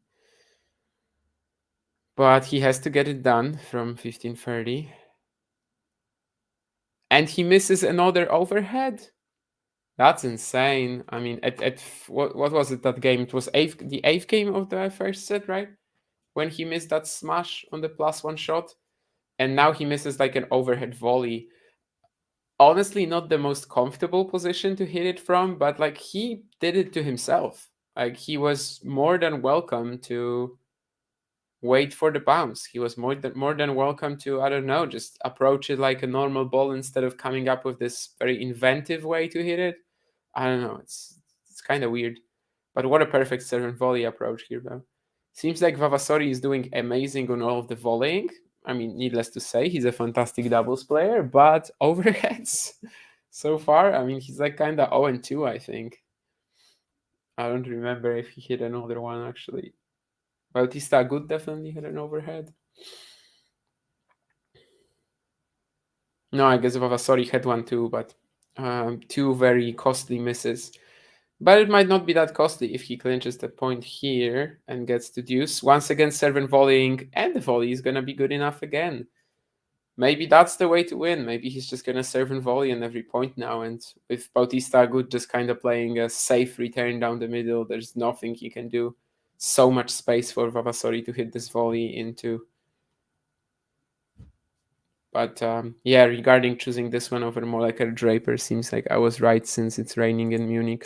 But he has to get it done from 1530. And he misses another overhead. That's insane. I mean, at what was it, that game? It was the eighth game of the first set, right? When he missed that smash on the +1 shot. And now he misses like an overhead volley. Honestly, not the most comfortable position to hit it from, but like he did it to himself. Like he was more than welcome to wait for the bounce. He was more than welcome to, I don't know, just approach it like a normal ball instead of coming up with this very inventive way to hit it. I don't know. It's kind of weird, but what a perfect serve and volley approach here, though. Seems like Vavassori is doing amazing on all of the volleying. I mean, needless to say, he's a fantastic doubles player, but overheads so far, I mean, he's like kind of 0-2, I think. I don't remember if he hit another one actually. Bautista Agut definitely had an overhead. No, I guess Vavassori had one too, but two very costly misses. But it might not be that costly if he clinches the point here and gets to deuce. Once again, serve and volleying, and the volley is going to be good enough again. Maybe that's the way to win. Maybe he's just going to serve and volley on every point now. And with Bautista Agut just kind of playing a safe return down the middle, there's nothing he can do. So much space for Vavassori to hit this volley into. But yeah, regarding choosing this one over more like a Draper, seems like I was right since it's raining in Munich.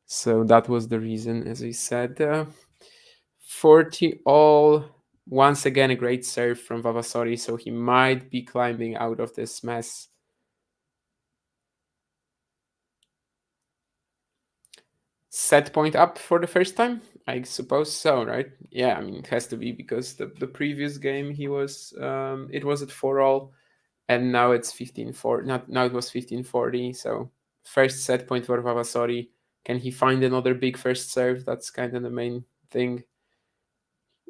So that was the reason, as I said. 40 all. Once again, a great serve from Vavassori, so he might be climbing out of this mess. Set point up for the first time? I suppose so, right? Yeah, I mean, it has to be because the previous game he was, it was at 4 all, and now it's 15-4. Now it was 15-40, so first set point for Vavassori. Can he find another big first serve? That's kind of the main thing.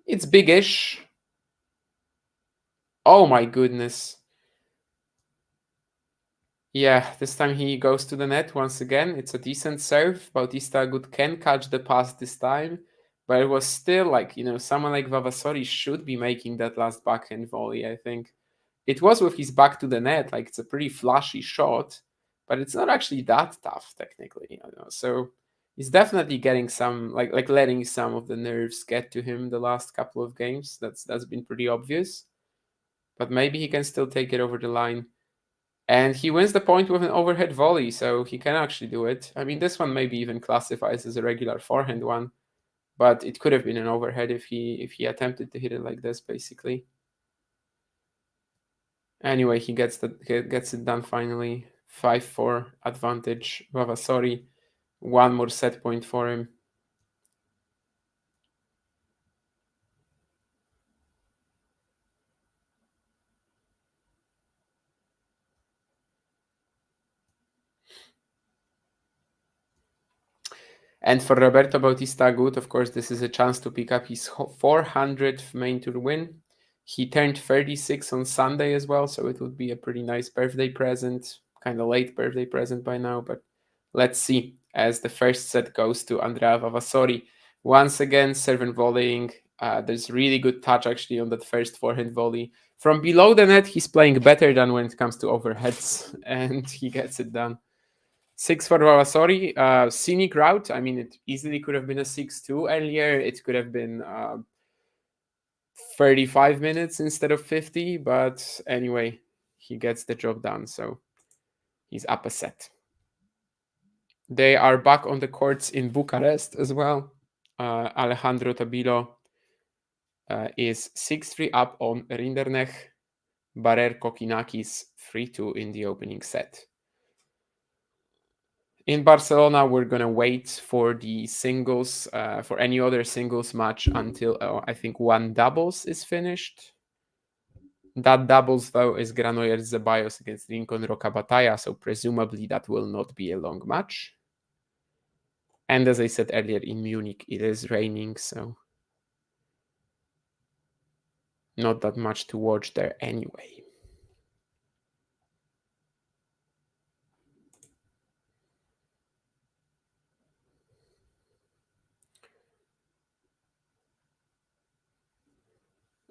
It's big-ish. Oh my goodness. Yeah, this time he goes to the net once again. It's a decent serve. Bautista Agut can catch the pass this time, but it was still like, someone like Vavassori should be making that last backhand volley, I think. It was with his back to the net, like it's a pretty flashy shot, but it's not actually that tough technically. So he's definitely getting some like letting some of the nerves get to him the last couple of games. That's been pretty obvious. But maybe he can still take it over the line. And he wins the point with an overhead volley, so he can actually do it. I mean, this one maybe even classifies as a regular forehand one, but it could have been an overhead if he attempted to hit it like this, basically. Anyway, he gets it done finally. 5-4 advantage, Vavassori. one more set point for him. And for Roberto Bautista Agut, of course, this is a chance to pick up his 400th main tour win. He turned 36 on Sunday as well, so it would be a pretty nice birthday present. Kind of late birthday present by now, but let's see. As the first set goes to Andrea Vavassori. Once again, serve and volleying. There's really good touch actually on that first forehand volley. From below the net, he's playing better than when it comes to overheads, and he gets it done. 6 for Vavassori. Scenic route. I mean, it easily could have been a 6-2 earlier. It could have been 35 minutes instead of 50. But anyway, he gets the job done. So he's up a set. They are back on the courts in Bucharest as well. Alejandro Tabilo is 6-3 up on Rinderknecht. Barer Kokinakis 3-2 in the opening set. In Barcelona, we're going to wait for the singles, for any other singles match until I think one doubles is finished. That doubles, though, is Granollers Zeballos against Rincon Rocabataya, so presumably that will not be a long match. And as I said earlier, in Munich, it is raining, so not that much to watch there anyway.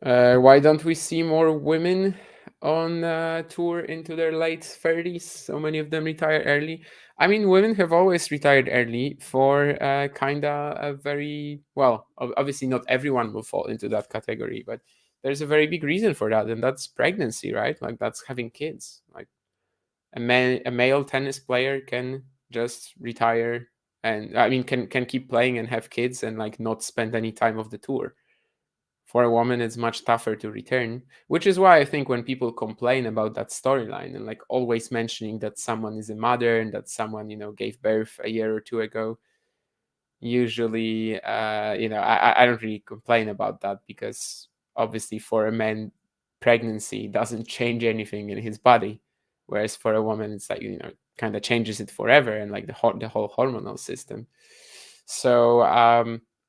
Why don't we see more women on tour into their late 30s? So many of them retire early. I mean, women have always retired early for kind of a very, well, obviously not everyone will fall into that category, but there's a very big reason for that, and that's pregnancy, right? Like that's having kids. Like a male tennis player can just retire and I mean can keep playing and have kids and like not spend any time of the tour. For a woman it's much tougher to return, which is why I think when people complain about that storyline and like always mentioning that someone is a mother and that someone gave birth a year or two ago, usually I don't really complain about that, because obviously for a man pregnancy doesn't change anything in his body, whereas for a woman it's like kind of changes it forever, and like the whole hormonal system. So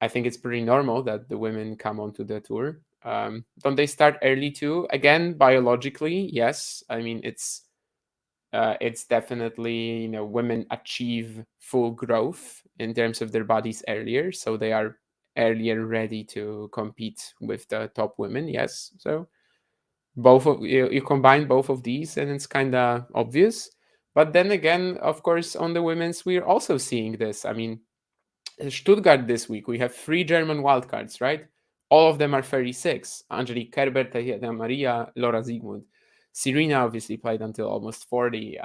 I think it's pretty normal that the women come onto the tour. Don't they start early too? Again, biologically, yes. I mean, it's definitely women achieve full growth in terms of their bodies earlier, so they are earlier ready to compete with the top women. Yes, so both of you combine both of these, and it's kind of obvious. But then again, of course, on the women's, we're also seeing this. I mean, Stuttgart this week, we have 3 German wildcards, right? All of them are 36. Angelique Kerber, Tejeda Maria, Laura Ziegmund. Serena obviously played until almost 40,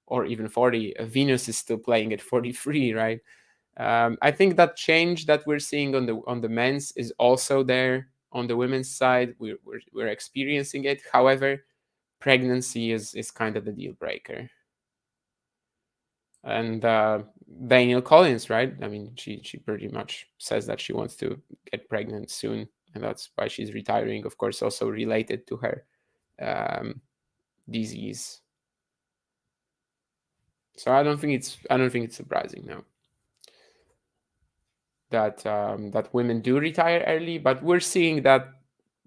or even 40. Venus is still playing at 43, right? I think that change that we're seeing on the men's is also there on the women's side. We're experiencing it. However, pregnancy is kind of the deal breaker. And Daniel Collins, right? I mean, she pretty much says that she wants to get pregnant soon, and that's why she's retiring. Of course, also related to her disease. So I don't think it's surprising now that women do retire early, but we're seeing that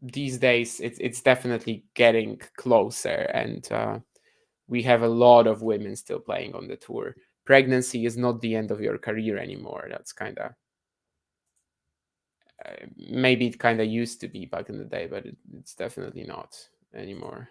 these days it's definitely getting closer, and we have a lot of women still playing on the tour. Pregnancy is not the end of your career anymore. That's kind of maybe it kind of used to be back in the day, but it's definitely not anymore.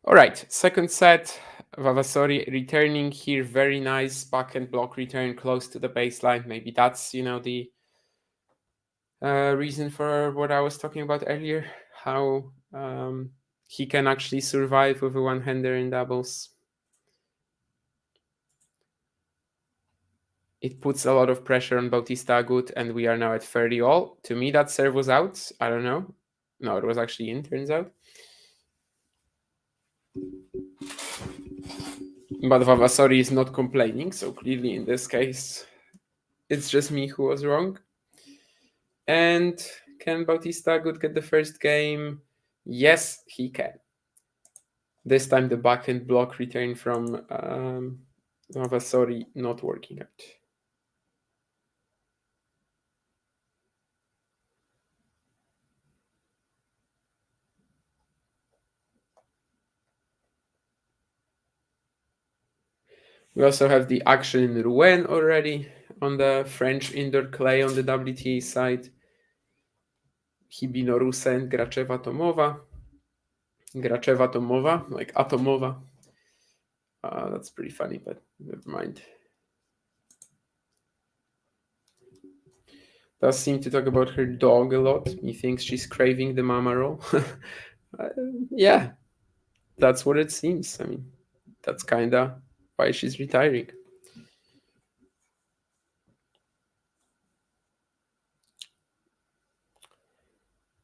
All right, second set. Vavassori returning here, very nice backhand block return close to the baseline. Maybe that's the reason for what I was talking about earlier, how he can actually survive with a one-hander in doubles. It puts a lot of pressure on Bautista Agut, and we are now at 30 all. To me, that serve was out. I don't know. No, it was actually in, turns out. But Vavassori is not complaining, so clearly in this case, it's just me who was wrong. And can Bautista Agut get the first game? Yes, he can. This time the backhand block return from Vavassori not working out. We also have the action in Rouen already on the French indoor clay on the WTA side. Hibinorusa and Gracheva Tomova. Gracheva Tomova, like Atomova. That's pretty funny, but never mind. Does seem to talk about her dog a lot. He thinks she's craving the mama role. Yeah, that's what it seems. I mean, that's kind of why she's retiring.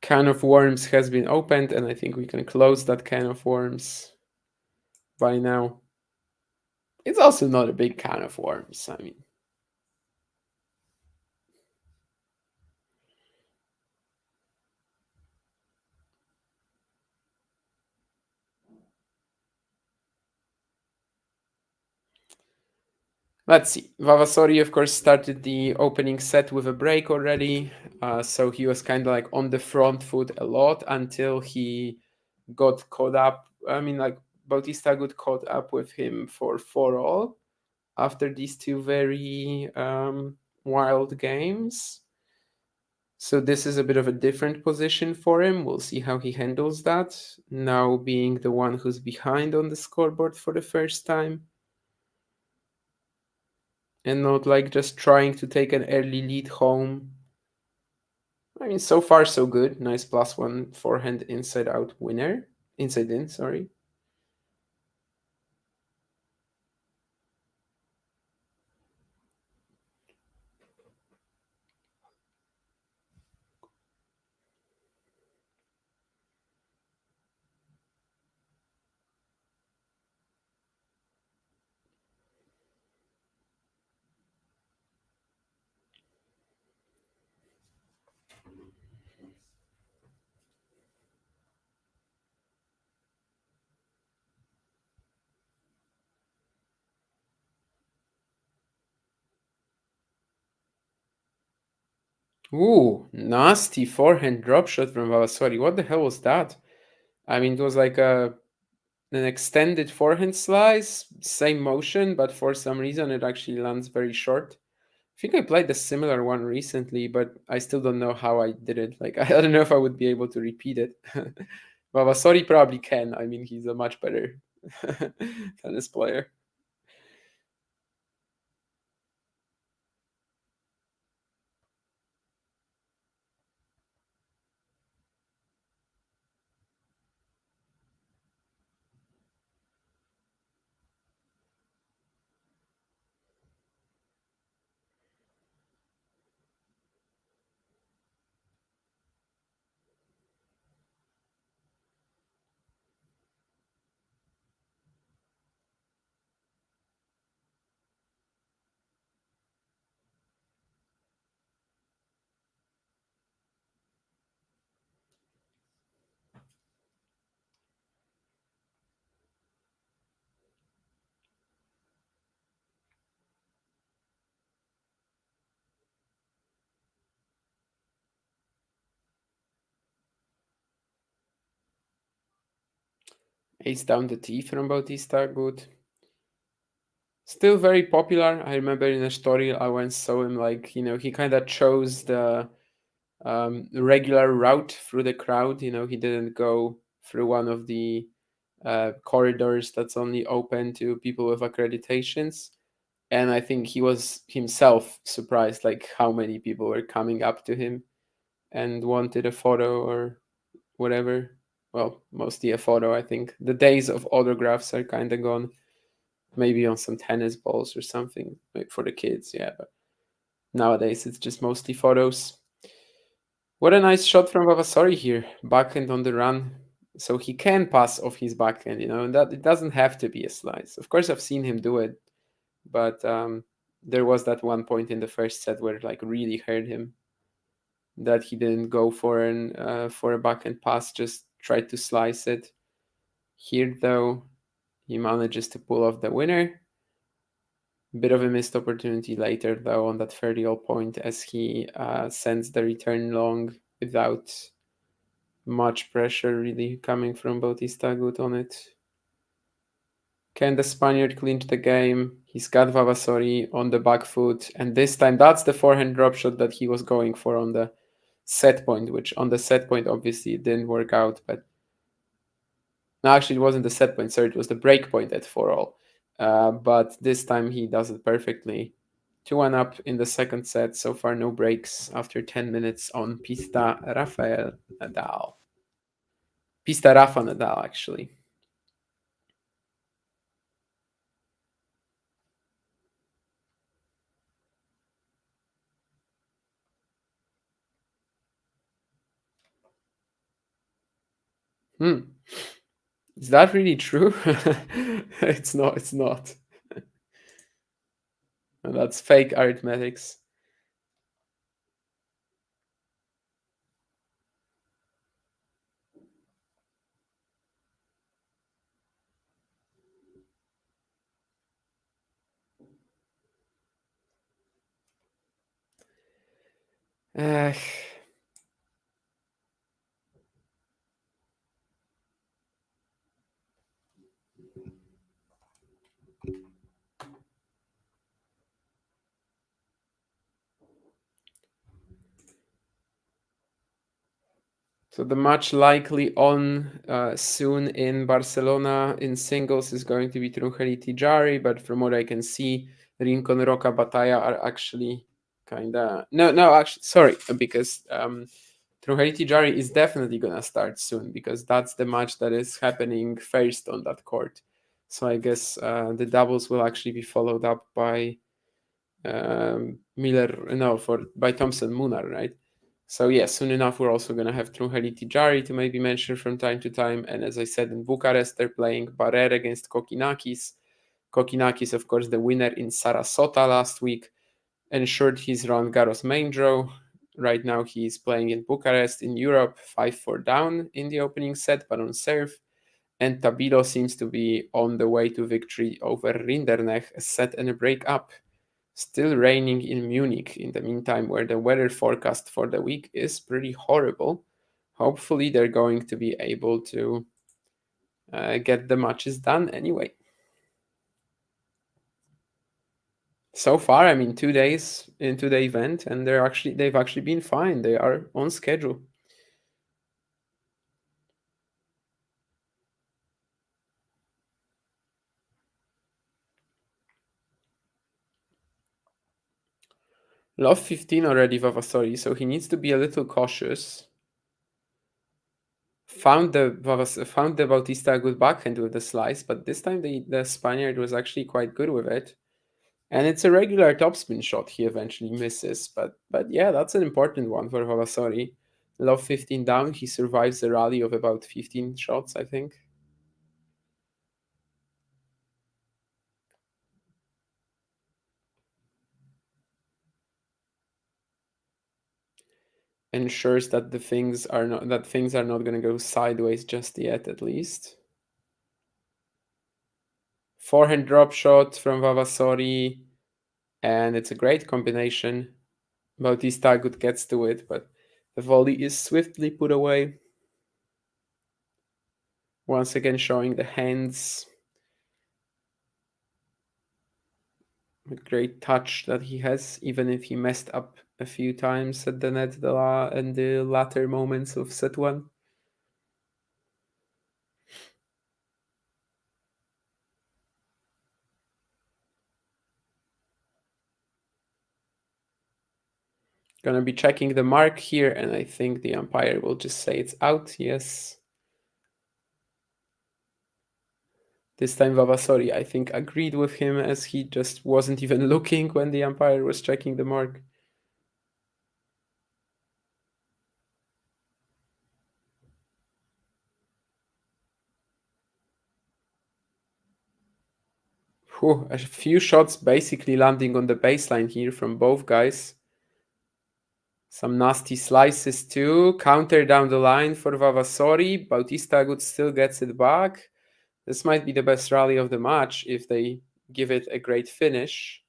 Can of worms has been opened, and I think we can close that can of worms by now. It's also not a big can of worms. I mean, let's see. Vavassori, of course, started the opening set with a break already. So he was kind of like on the front foot a lot until he got caught up. I mean, like Bautista got caught up with him for 4 all after these two very wild games. So this is a bit of a different position for him. We'll see how he handles that, now being the one who's behind on the scoreboard for the first time. And not like just trying to take an early lead home. I mean, so far so good. Nice +1 forehand inside out winner. Inside in, sorry. Ooh, nasty forehand drop shot from Vavassori. What the hell was that? I mean, it was like an extended forehand slice, same motion, but for some reason it actually lands very short. I think I played a similar one recently, but I still don't know how I did it. Like, I don't know if I would be able to repeat it. Vavassori probably can. I mean, he's a much better tennis player. Ace down the T from Bautista, good. Still very popular. I remember in a story I once saw him, like, he kind of chose the regular route through the crowd. He didn't go through one of the corridors that's only open to people with accreditations. And I think he was himself surprised, like how many people were coming up to him and wanted a photo or whatever. Well, mostly a photo. I think the days of autographs are kind of gone. maybe on some tennis balls or something like for the kids. Yeah, but nowadays it's just mostly photos. What a nice shot from Vavassori here, backhand on the run. So he can pass off his backhand, and that it doesn't have to be a slice. Of course, I've seen him do it, but there was that one point in the first set where it like really hurt him that he didn't go for a backhand pass, just tried to slice it. Here though, he manages to pull off the winner. Bit of a missed opportunity later though on that 30-all point as he sends the return long without much pressure really coming from Bautista Agut on it. Can the Spaniard clinch the game? He's got Vavassori on the back foot, and this time that's the forehand drop shot that he was going for on the set point, which on the set point obviously it didn't work out, but no, actually it wasn't the set point, sorry, it was the break point at 4-all. But this time he does it perfectly. 2-1 up in the second set. So far, no breaks after 10 minutes on Pista Rafael Nadal. Pista Rafa Nadal, actually. Is that really true? It's not. It's not. That's fake arithmetics. Uh, so the match likely on soon in Barcelona in singles is going to be Trungelliti Tijari, but from what I can see, Rincon Roca Batalla are actually kind of no actually sorry because Trungelliti Tijari is definitely gonna start soon because that's the match that is happening first on that court. So I guess the doubles will actually be followed up by Miller, no, for by Thompson Munar, right? So yeah, soon enough we're also gonna have Trungelliti Tijari to maybe mention from time to time. And as I said, in Bucharest they're playing Barrer against Kokinakis. Kokinakis, of course, the winner in Sarasota last week, ensured his Roland Garros main draw. Right now he's playing in Bucharest in Europe, 5-4 down in the opening set, but on serve. And Tabilo seems to be on the way to victory over Rinderknecht, a set and a break up. Still raining in Munich in the meantime, where the weather forecast for the week is pretty horrible. Hopefully, they're going to be able to get the matches done anyway. So far, I mean, 2 days into the event, and they've actually been fine. They are on schedule. Love 15 already, Vavassori, so he needs to be a little cautious. Found the Bautista a good backhand with the slice, but this time the Spaniard was actually quite good with it. And it's a regular topspin shot he eventually misses. But yeah, that's an important one for Vavassori. Love 15 down, he survives a rally of about 15 shots, I think. Ensures that things are not gonna go sideways just yet, at least. Forehand drop shot from Vavassori, and it's a great combination. Bautista Agut gets to it, but the volley is swiftly put away. Once again, showing the hands. A great touch that he has, even if he messed up a few times at the net in the latter moments of set one. Gonna be checking the mark here, and I think the umpire will just say it's out. Yes. This time Vavassori, I think, agreed with him as he just wasn't even looking when the umpire was checking the mark. Whew, a few shots basically landing on the baseline here from both guys. Some nasty slices too. Counter down the line for Vavassori. Bautista Agut still gets it back. This might be the best rally of the match if they give it a great finish.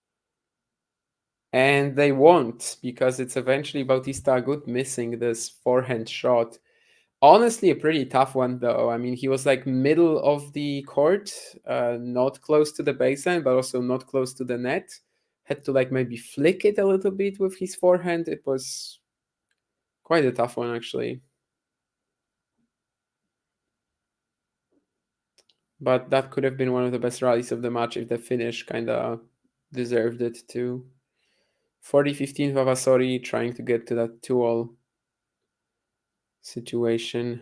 And they won't, because it's eventually Bautista Agut missing this forehand shot. Honestly, a pretty tough one, though. I mean, he was like middle of the court, not close to the baseline, but also not close to the net. Had to like maybe flick it a little bit with his forehand. It was quite a tough one, actually. But that could have been one of the best rallies of the match if the finish kind of deserved it too. 40-15 Vavassori trying to get to that 2-all situation.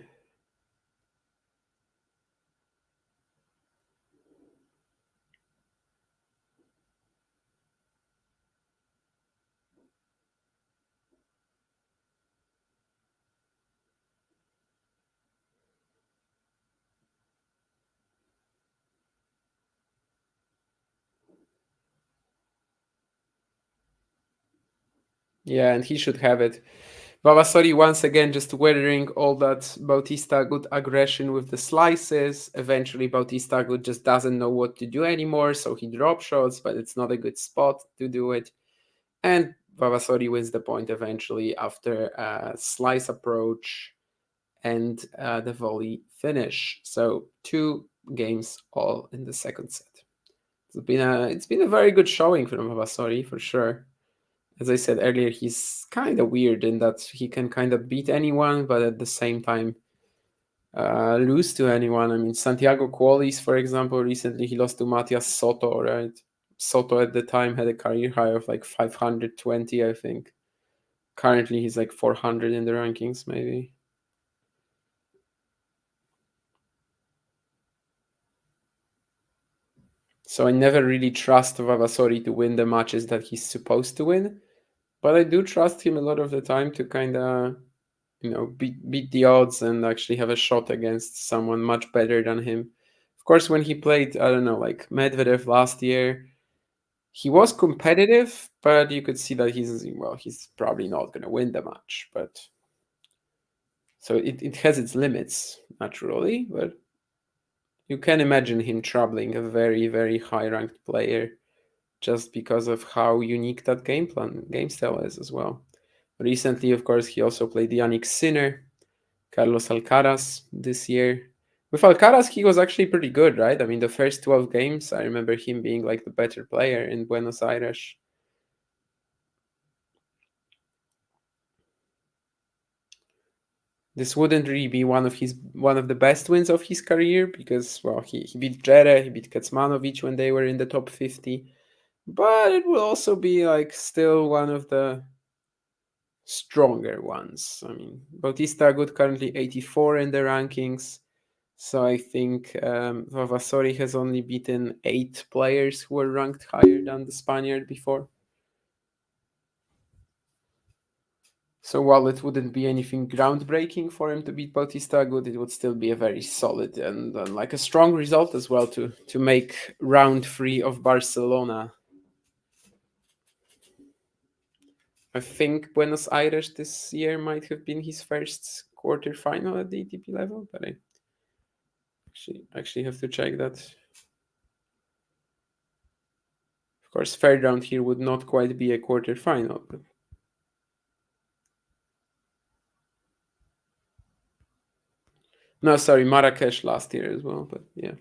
Yeah, and he should have it. Vavassori once again just weathering all that Bautista good aggression with the slices. Eventually, Bautista good just doesn't know what to do anymore, so he drop shots, but it's not a good spot to do it. And Vavassori wins the point eventually after a slice approach and the volley finish. So 2 games all in the second set. It's been a very good showing from Vavassori for sure. As I said earlier, he's kind of weird in that he can kind of beat anyone, but at the same time lose to anyone. I mean, Santiago Qualis, for example, recently he lost to Matias Soto, right? Soto at the time had a career high of like 520, I think. Currently, he's like 400 in the rankings, maybe. So I never really trust Vavassori to win the matches that he's supposed to win, but I do trust him a lot of the time to kind of beat the odds and actually have a shot against someone much better than him. Of course, when he played, I don't know, like Medvedev last year, he was competitive, but you could see that he's probably not going to win the match. But so it has its limits, naturally, but you can imagine him troubling a very, very high ranked player just because of how unique that game style is as well. Recently, of course, he also played Yannick Sinner, Carlos Alcaraz this year. With Alcaraz, he was actually pretty good, right? I mean, the first 12 games, I remember him being like the better player in Buenos Aires. This wouldn't really be one of the best wins of his career because, well, he beat Jere, he beat Kecmanovic when they were in the top 50. But it will also be like still one of the stronger ones. I mean, Bautista Agut currently 84 in the rankings. So I think Vavassori has only beaten 8 players who were ranked higher than the Spaniard before. So while it wouldn't be anything groundbreaking for him to beat Bautista Agut, it would still be a very solid and like a strong result as well to make round 3 of Barcelona. I think Buenos Aires this year might have been his first quarterfinal at the ATP level, but I actually have to check that. Of course, third round here would not quite be a quarterfinal, but no, sorry, Marrakesh last year as well. But yeah,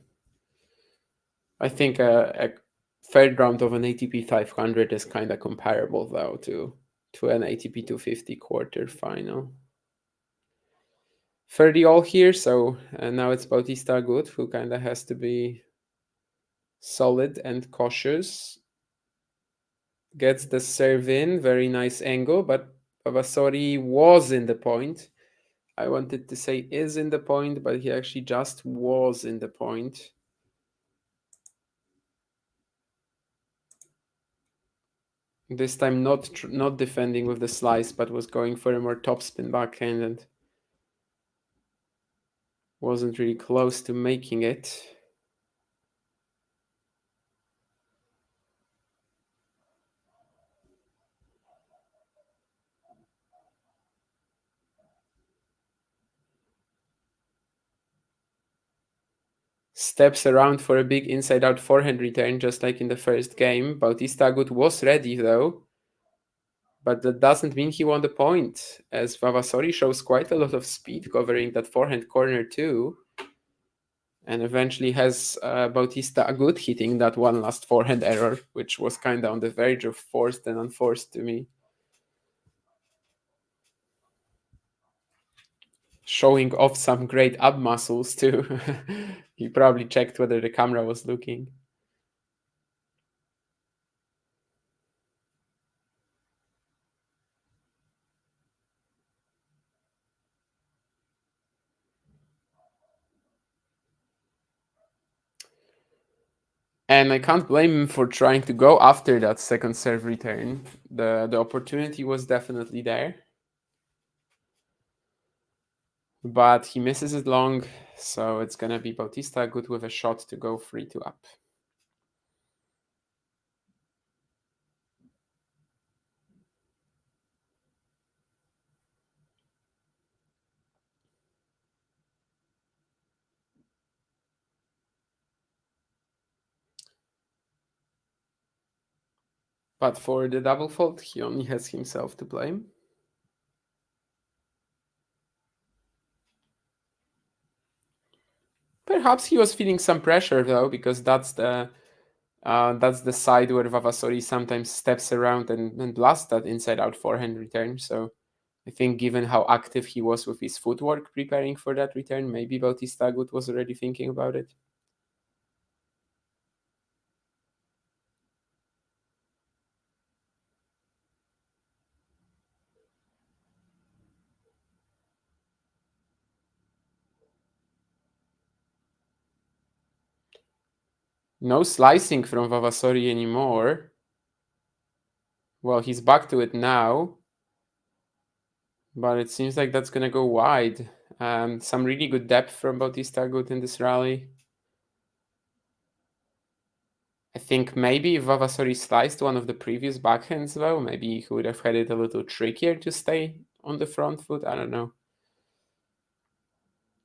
I think a third round of an ATP 500 is kind of comparable though to an ATP 250 quarterfinal. 30 all here, so now it's Bautista Agut who kind of has to be solid and cautious. Gets the serve in, very nice angle, but Vavassori was in the point. I wanted to say is in the point, but he actually just was in the point. This time not defending with the slice, but was going for a more topspin backhand and wasn't really close to making it. Steps around for a big inside-out forehand return, just like in the first game. Bautista Agut was ready, though, but that doesn't mean he won the point, as Vavassori shows quite a lot of speed covering that forehand corner too, and eventually has Bautista Agut hitting that one last forehand error, which was kind of on the verge of forced and unforced to me. Showing off some great ab muscles too. He probably checked whether the camera was looking. And I can't blame him for trying to go after that second serve return. The opportunity was definitely there. But he misses it long, so it's gonna be Bautista good with a shot to go 3-2 up. But for the double fault, he only has himself to blame. Perhaps he was feeling some pressure though, because that's the side where Vavassori sometimes steps around and blasts that inside-out forehand return. So I think given how active he was with his footwork preparing for that return, maybe Bautista Agut was already thinking about it. No slicing from Vavassori anymore. Well, he's back to it now, but it seems like that's gonna go wide. Some really good depth from Bautista Agut in this rally. I think maybe if Vavassori sliced one of the previous backhands, though, maybe he would have had it a little trickier to stay on the front foot. I don't know.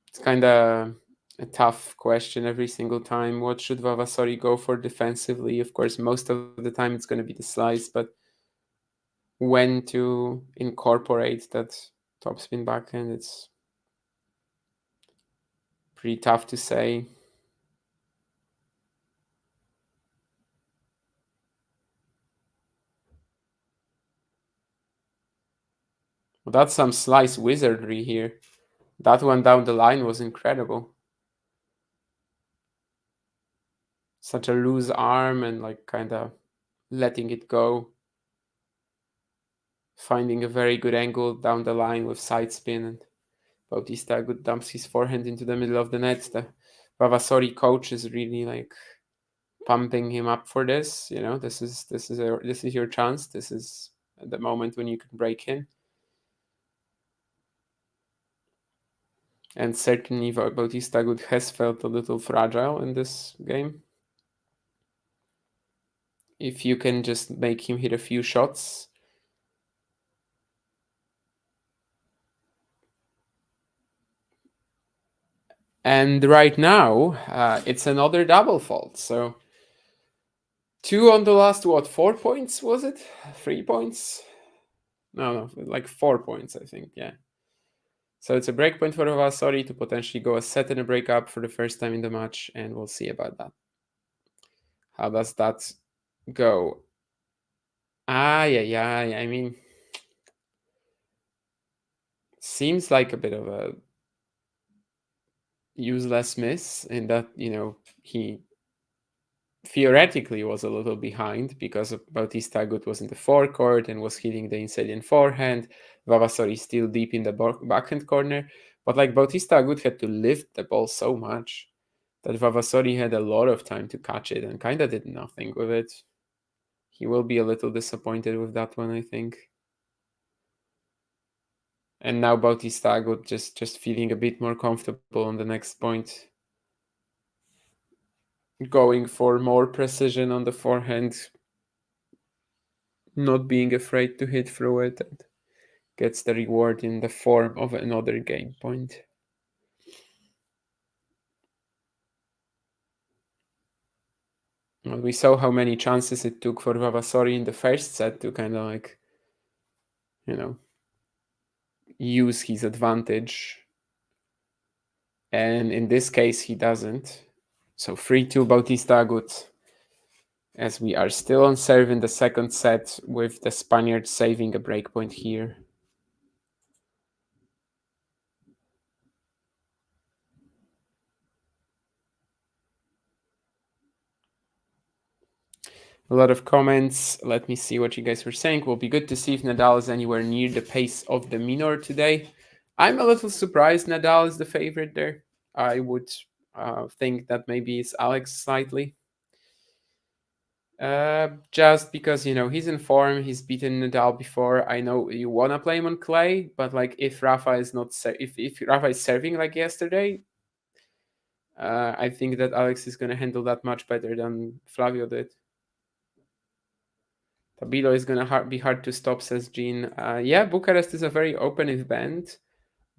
It's kind of a tough question every single time. What should Vavassori go for defensively? Of course, most of the time it's going to be the slice, but when to incorporate that topspin backhand, it's pretty tough to say. Well, that's some slice wizardry here. That one down the line was incredible. Such a loose arm and like kind of letting it go. Finding a very good angle down the line with side spin, and Bautista Agut dumps his forehand into the middle of the net. The Vavassori coach is really like pumping him up for this. You know, this is your chance. This is the moment when you can break in. And certainly Bautista Agut has felt a little fragile in this game. If you can just make him hit a few shots. And right now, it's another double fault. So 2 on the last, what, 4 points was it? 3 points? No, like 4 points, I think, yeah. So it's a break point for Vavassori to potentially go a set and a break up for the first time in the match, and we'll see about that. How does that go? Yeah. I mean, seems like a bit of a useless miss in that, he theoretically was a little behind because of Bautista Agut was in the forecourt and was hitting the inside in forehand. Vavassori still deep in the backhand corner. But like Bautista Agut had to lift the ball so much that Vavassori had a lot of time to catch it and kind of did nothing with it. He will be a little disappointed with that one, I think. And now Bautista Agut just feeling a bit more comfortable on the next point, going for more precision on the forehand, not being afraid to hit through it, and gets the reward in the form of another game point. Well, we saw how many chances it took for Vavassori in the first set to kind of like, you know, use his advantage. And in this case, he doesn't. So 3-2 Bautista Agut, as we are still on serve in the second set with the Spaniard saving a breakpoint here. A lot of comments. Let me see what you guys were saying. Will be good to see if Nadal is anywhere near the pace of the minor today. I'm a little surprised Nadal is the favorite there. I would think that maybe it's Alex slightly. Just because he's in form, he's beaten Nadal before. I know you wanna play him on clay, but like if Rafa is not if Rafa is serving like yesterday, I think that Alex is gonna handle that much better than Flavio did. Tabilo is gonna be hard to stop, says Jean. Yeah, Bucharest is a very open event,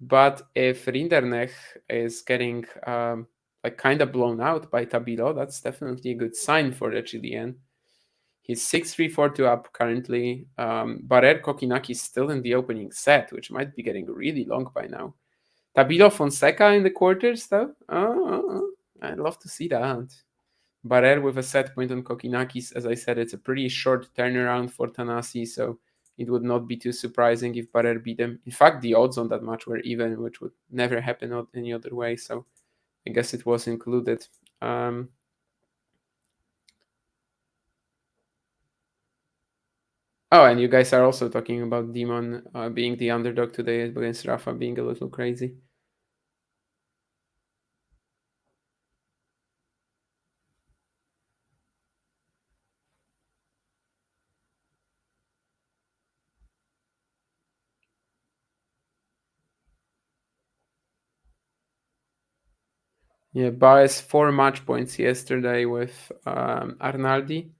but if Rinderknech is getting like kind of blown out by Tabilo, that's definitely a good sign for the Chilean. He's 6-3, 4-2 up currently. Barrer Kokinaki is still in the opening set, which might be getting really long by now. Tabilo Fonseca in the quarters, though? I'd love to see that. Barrer with a set point on Kokinakis. As I said, it's a pretty short turnaround for Tanasi, so it would not be too surprising if Barrer beat him. In fact, the odds on that match were even, which would never happen any other way, so I guess it was included. Oh, and you guys are also talking about Demon being the underdog today against Rafa being a little crazy. Yeah, Baez 4 match points yesterday with Arnaldi.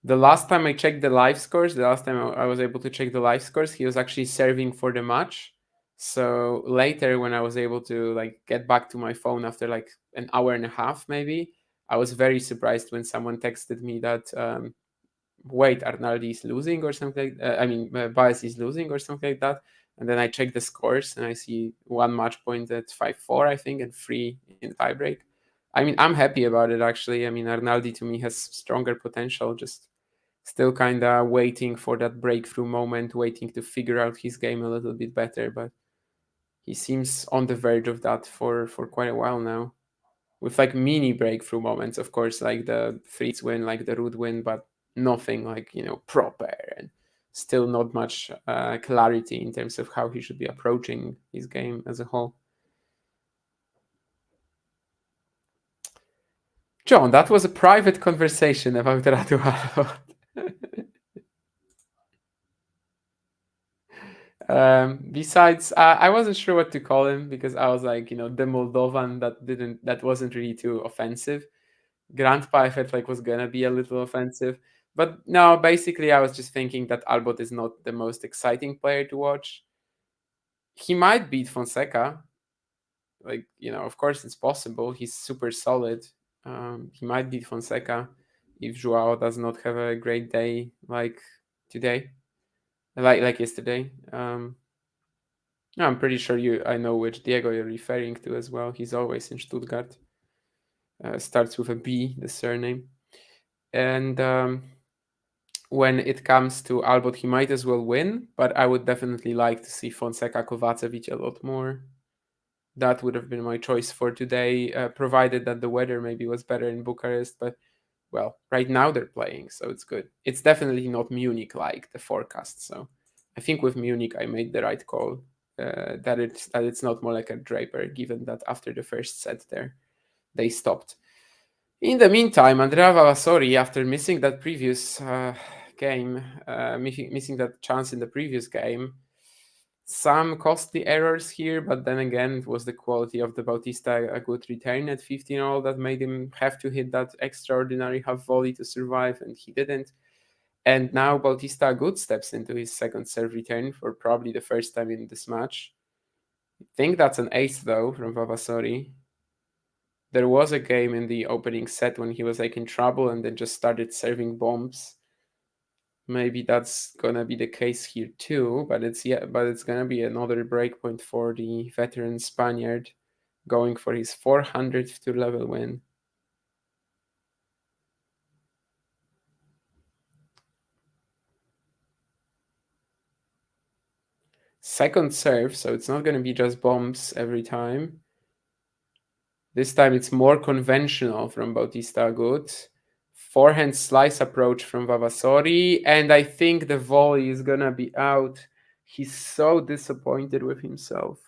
The last time I checked the live scores, the last time I was able to check the live scores, he was actually serving for the match. So later, when I was able to like get back to my phone after like an hour and a half, maybe, I was very surprised when someone texted me that wait, Arnaldi is losing or something. Baez is losing or something like that. And then I check the scores and I see one match point at 5-4, I think, and 3 in tiebreak. I mean, I'm happy about it actually. I mean, Arnaldi to me has stronger potential. Just still kind of waiting for that breakthrough moment, waiting to figure out his game a little bit better. But he seems on the verge of that for quite a while now, with like mini breakthrough moments, of course, like the Fritz win, like the Ruud win, but nothing like proper, and still not much clarity in terms of how he should be approaching his game as a whole. John, that was a private conversation about Radu. Besides, I wasn't sure what to call him because I was like, the Moldovan that wasn't really too offensive. Grandpa, I felt like was gonna be a little offensive, but no. Basically, I was just thinking that Albot is not the most exciting player to watch. He might beat Fonseca, like of course it's possible. He's super solid. He might beat Fonseca if Joao does not have a great day like today, like yesterday. No, I'm pretty sure I know which Diego you're referring to as well. He's always in Stuttgart. Starts with a B, the surname. And when it comes to Albot, he might as well win, but I would definitely like to see Fonseca Kovacevic a lot more. That would have been my choice for today, provided that the weather maybe was better in Bucharest. But well, right now they're playing, so it's good. It's definitely not Munich like the forecast. So I think with Munich I made the right call. That it's not more like a Draper, given that after the first set there they stopped. In the meantime, Andrea Vavassori, after missing that previous game, missing that chance in the previous game, some costly errors here, but then again, it was the quality of the Bautista a good return at 15 all that made him have to hit that extraordinary half volley to survive, and he didn't. And now Bautista Agut steps into his second serve return for probably the first time in this match. I think that's an ace though from Vavassori. There was a game in the opening set when he was like in trouble and then just started serving bombs. Maybe that's gonna be the case here too, but it's gonna be another breakpoint for the veteran Spaniard going for his 400th tour level win. Second serve, so it's not gonna be just bombs every time. This time it's more conventional from Bautista Agut. Forehand slice approach from Vavassori, and I think the volley is gonna be out. He's so disappointed with himself.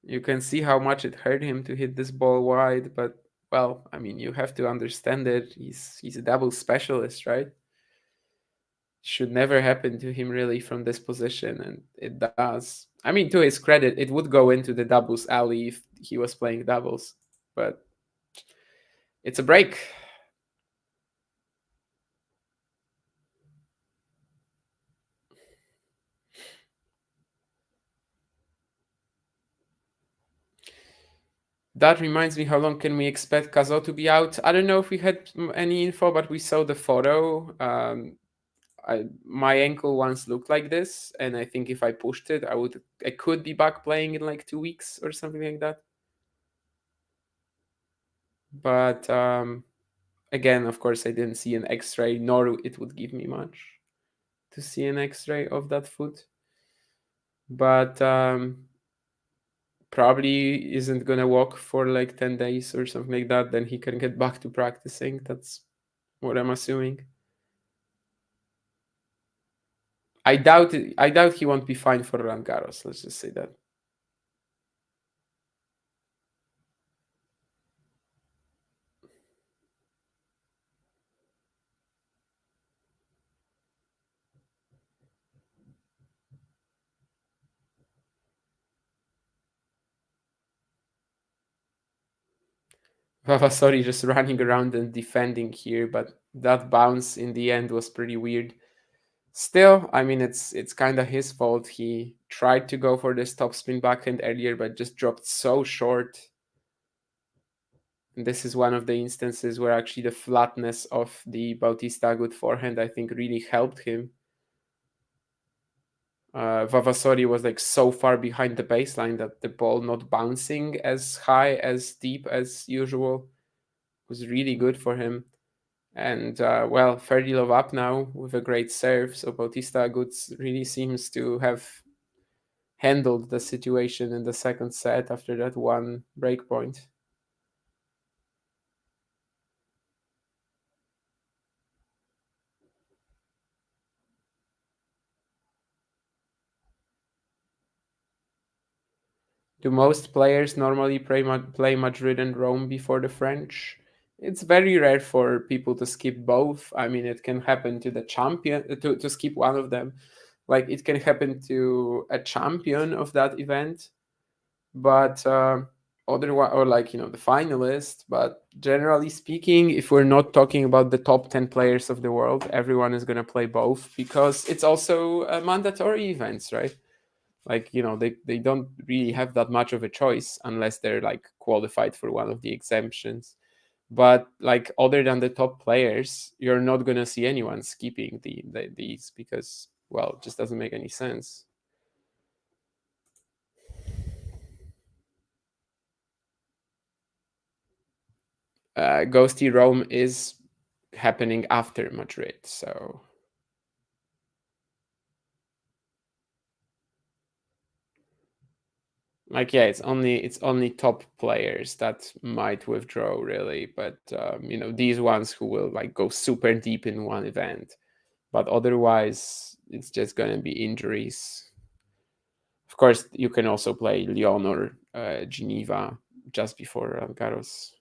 You can see how much it hurt him to hit this ball wide, but well, I mean, you have to understand it. He's a double specialist, right? Should never happen to him really from this position, and it does. I mean, to his credit, it would go into the doubles alley if he was playing doubles, but it's a break. That reminds me, how long can we expect Kazo to be out? I don't know if we had any info, but we saw the photo. My ankle once looked like this, and I think if I pushed it, I could be back playing in like 2 weeks or something like that. But again, of course, I didn't see an X-ray, nor it would give me much to see an X-ray of that foot. But probably isn't gonna walk for like 10 days or something like that. Then he can get back to practicing. That's what I'm assuming. I doubt it. I doubt he won't be fine for Roland Garros. Let's just say that. Vavassori just running around and defending here, but that bounce in the end was pretty weird. Still, I mean, it's kind of his fault. He tried to go for this top spin backhand earlier, but just dropped so short. And this is one of the instances where actually the flatness of the Bautista good forehand, I think, really helped him. Vavassori was like so far behind the baseline that the ball not bouncing as high, as deep as usual was really good for him. And well, 30 love up now with a great serve. So Bautista Agut really seems to have handled the situation in the second set after that one break point. Do most players normally play Madrid and Rome before the French? It's very rare for people to skip both. I mean, it can happen to the champion, to skip one of them. Like, it can happen to a champion of that event, but otherwise, or like, the finalist. But generally speaking, if we're not talking about the top 10 players of the world, everyone is going to play both because it's also mandatory events, right? Like, they don't really have that much of a choice unless they're like qualified for one of the exemptions. But like, other than the top players, you're not going to see anyone skipping these because, well, it just doesn't make any sense. Ghosty Rome is happening after Madrid, so like, yeah, it's only top players that might withdraw really, but these ones who will like go super deep in one event, but otherwise it's just going to be injuries. Of course, you can also play Lyon or Geneva just before Garros.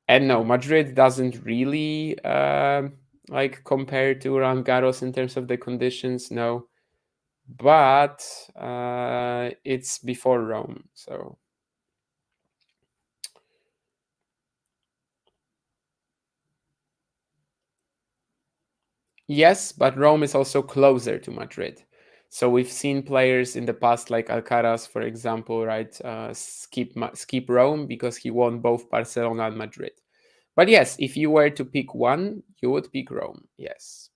And no, Madrid doesn't really like compare to Roland Garros in terms of the conditions. No, but it's before Rome, so yes, but Rome is also closer to Madrid. So we've seen players in the past, like Alcaraz, for example, right, skip Rome because he won both Barcelona and Madrid. But yes, if you were to pick one, you would pick Rome. Yes,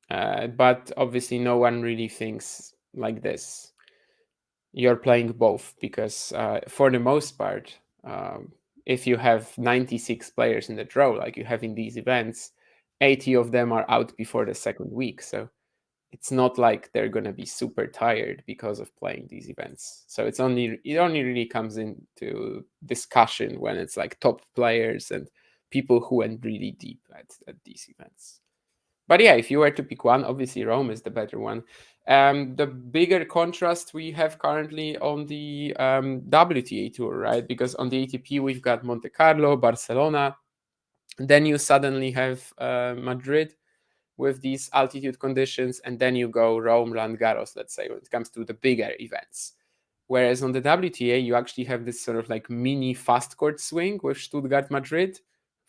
but obviously, no one really thinks like this. You're playing both because, for the most part, if you have 96 players in the draw, like you have in these events, 80 of them are out before the second week. So it's not like they're gonna be super tired because of playing these events. So it only really comes into discussion when it's like top players and people who went really deep at these events. But yeah, if you were to pick one, obviously Rome is the better one. The bigger contrast we have currently on the WTA tour, right? Because on the ATP we've got Monte Carlo, Barcelona. Then you suddenly have Madrid with these altitude conditions, and then you go Rome, Roland Garros, let's say, when it comes to the bigger events. Whereas on the WTA, you actually have this sort of like mini fast court swing with Stuttgart, Madrid,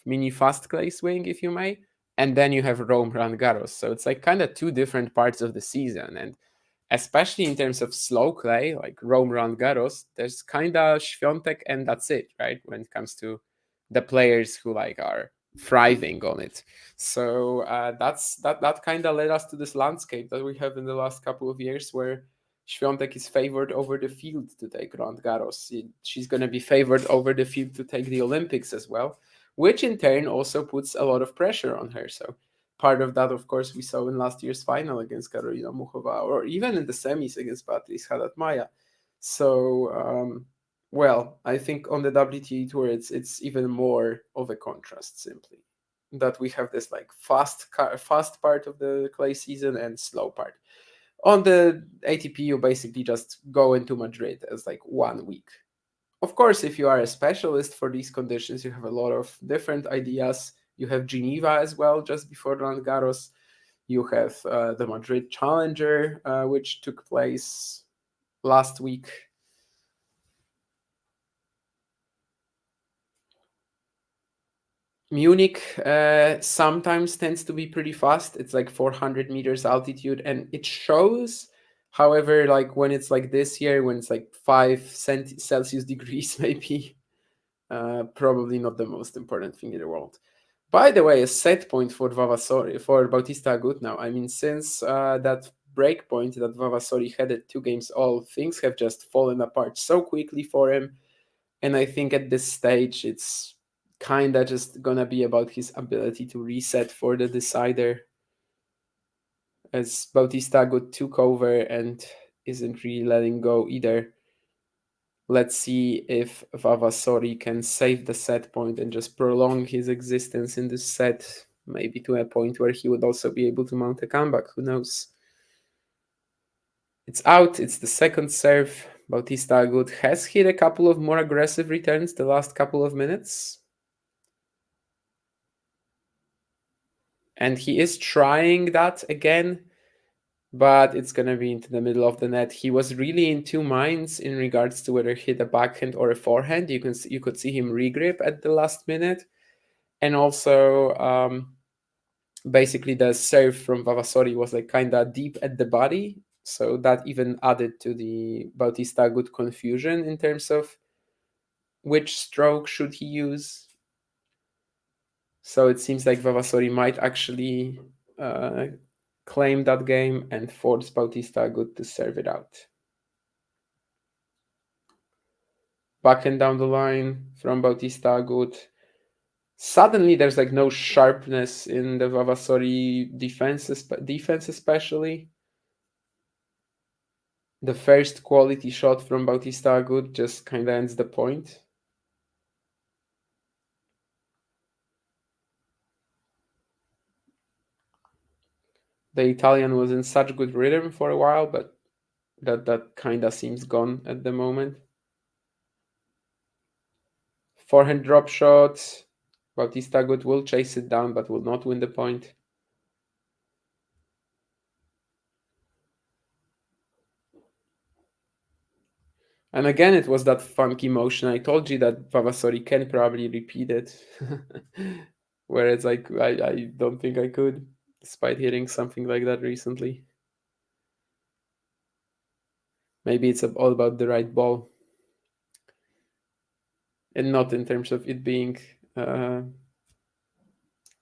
mini fast clay swing, if you may, and then you have Rome, Roland Garros. So it's like kind of two different parts of the season, and especially in terms of slow clay, like Rome, Roland Garros, there's kind of Świątek, and that's it, right? When it comes to the players who like are thriving on it. So that kind of led us to this landscape that we have in the last couple of years, where Świątek is favored over the field to take Roland Garros. She's going to be favored over the field to take the Olympics as well, which in turn also puts a lot of pressure on her. So part of that, of course, we saw in last year's final against Karolina Muchova, or even in the semis against Beatriz Haddad-Maia. So, well, I think on the WTA tour, it's even more of a contrast, simply that we have this like fast part of the clay season and slow part. On the ATP, you basically just go into Madrid as like 1 week. Of course, if you are a specialist for these conditions, you have a lot of different ideas. You have Geneva as well, just before Roland Garros. You have the Madrid Challenger, which took place last week. Munich sometimes tends to be pretty fast. It's like 400 meters altitude, and it shows. However, like when it's like this year, when it's like 5 Celsius degrees, maybe, probably not the most important thing in the world. By the way, a set point for Vavassori, for Bautista Agut now. I mean, since that break point that Vavassori had at 2 games all, things have just fallen apart so quickly for him. And I think at this stage, it's kind of just gonna be about his ability to reset for the decider, as Bautista Agut took over and isn't really letting go either. Let's see if Vavassori can save the set point and just prolong his existence in this set, maybe to a point where he would also be able to mount a comeback. Who knows? It's out. It's the second serve. Bautista Agut has hit a couple of more aggressive returns the last couple of minutes. And he is trying that again, but it's going to be into the middle of the net. He was really in two minds in regards to whether hit a backhand or a forehand. You could see him regrip at the last minute. And also, basically, the serve from Vavassori was like kind of deep at the body. So that even added to the Bautista Agut confusion in terms of which stroke should he use. So it seems like Vavassori might actually claim that game and force Bautista Agut to serve it out. Back and down the line from Bautista Agut. Suddenly, there's like no sharpness in the Vavassori defense especially. The first quality shot from Bautista Agut just kind of ends the point. The Italian was in such good rhythm for a while, but that kind of seems gone at the moment. Forehand drop shot. Bautista Agut will chase it down, but will not win the point. And again, it was that funky motion. I told you that Vavassori can probably repeat it. Whereas I don't think I could, despite hitting something like that recently. Maybe it's all about the right ball, and not in terms of it being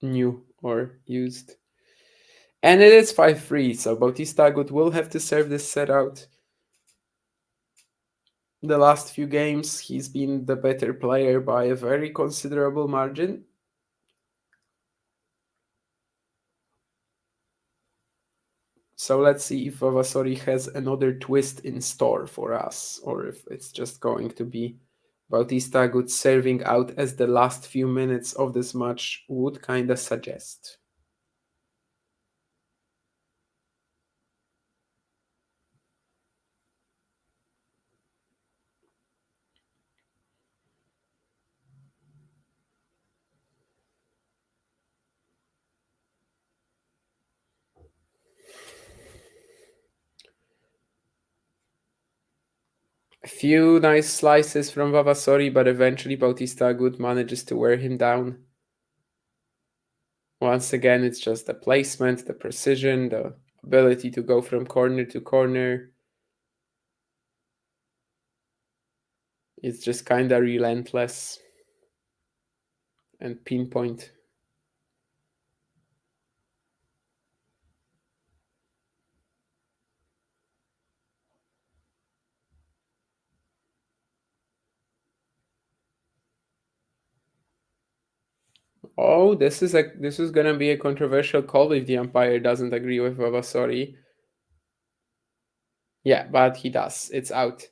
new or used. And it is 5-3, so Bautista Agut will have to serve this set out. The last few games, he's been the better player by a very considerable margin. So let's see if Vavassori has another twist in store for us, or if it's just going to be Bautista Agut serving out as the last few minutes of this match would kind of suggest. A few nice slices from Vavassori, but eventually Bautista Agut manages to wear him down. Once again, it's just the placement, the precision, the ability to go from corner to corner. It's just kind of relentless and pinpoint. Oh, this is gonna be a controversial call if the umpire doesn't agree with Vavassori. Yeah, but he does. It's out.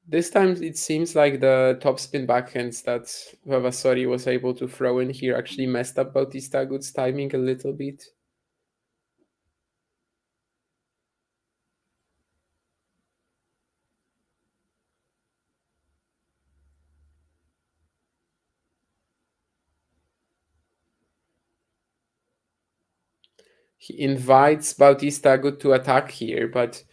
This time it seems like the topspin backhands that Vavassori was able to throw in here actually messed up Bautista Agut's timing a little bit. He invites Bautista Agut to attack here, but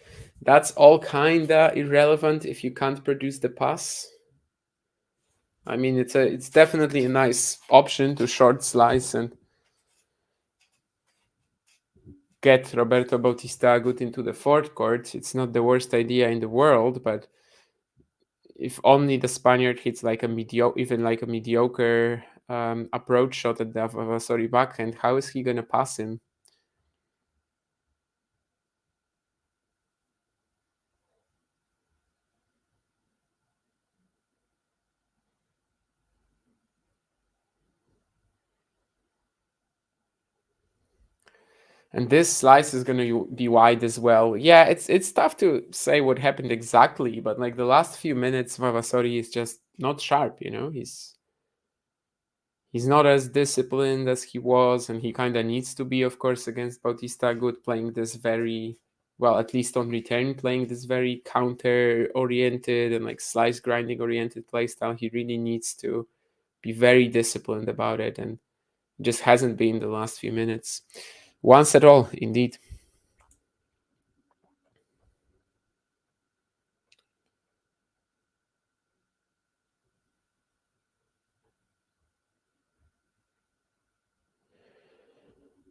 that's all kinda irrelevant if you can't produce the pass. I mean, it's definitely a nice option to short slice and get Roberto Bautista Agut into the fourth court. It's not the worst idea in the world, but if only the Spaniard hits like a mediocre, even like a mediocre approach shot at the Vavassori backhand, how is he gonna pass him? And this slice is gonna be wide as well. Yeah, it's tough to say what happened exactly, but like the last few minutes, Vavassori is just not sharp. He's not as disciplined as he was, and he kind of needs to be, of course, against Bautista Agut, playing this very well, at least on return, playing this very counter oriented and like slice grinding oriented play style. He really needs to be very disciplined about it, and just hasn't been the last few minutes once at all, indeed.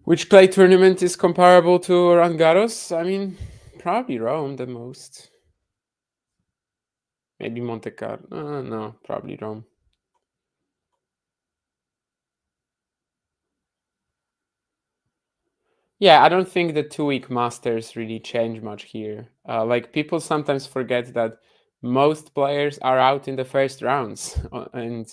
Which clay tournament is comparable to Roland Garros? I mean, probably Rome the most. Maybe Monte Carlo. No, probably Rome. Yeah, I don't think the 2 week masters really change much here. Like people sometimes forget that most players are out in the first rounds, and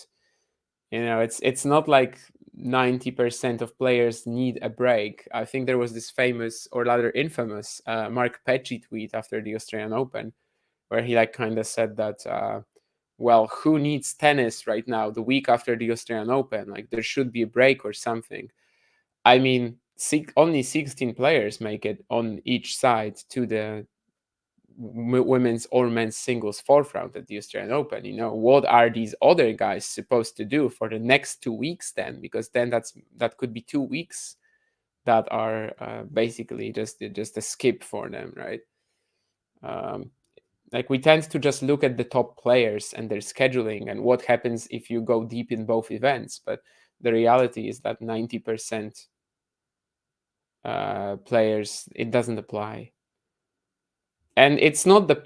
it's not like 90% of players need a break. I think there was this famous or rather infamous Mark Petchey tweet after the Australian Open, where he like kind of said that well, who needs tennis right now the week after the Australian Open? Like there should be a break or something. I mean, only 16 players make it on each side to women's or men's singles fourth round at the Australian Open. What are these other guys supposed to do for the next 2 weeks then? Because then that could be 2 weeks that are basically just a skip for them, right? Um, like we tend to just look at the top players and their scheduling and what happens if you go deep in both events, but the reality is that 90% players, it doesn't apply. And it's not that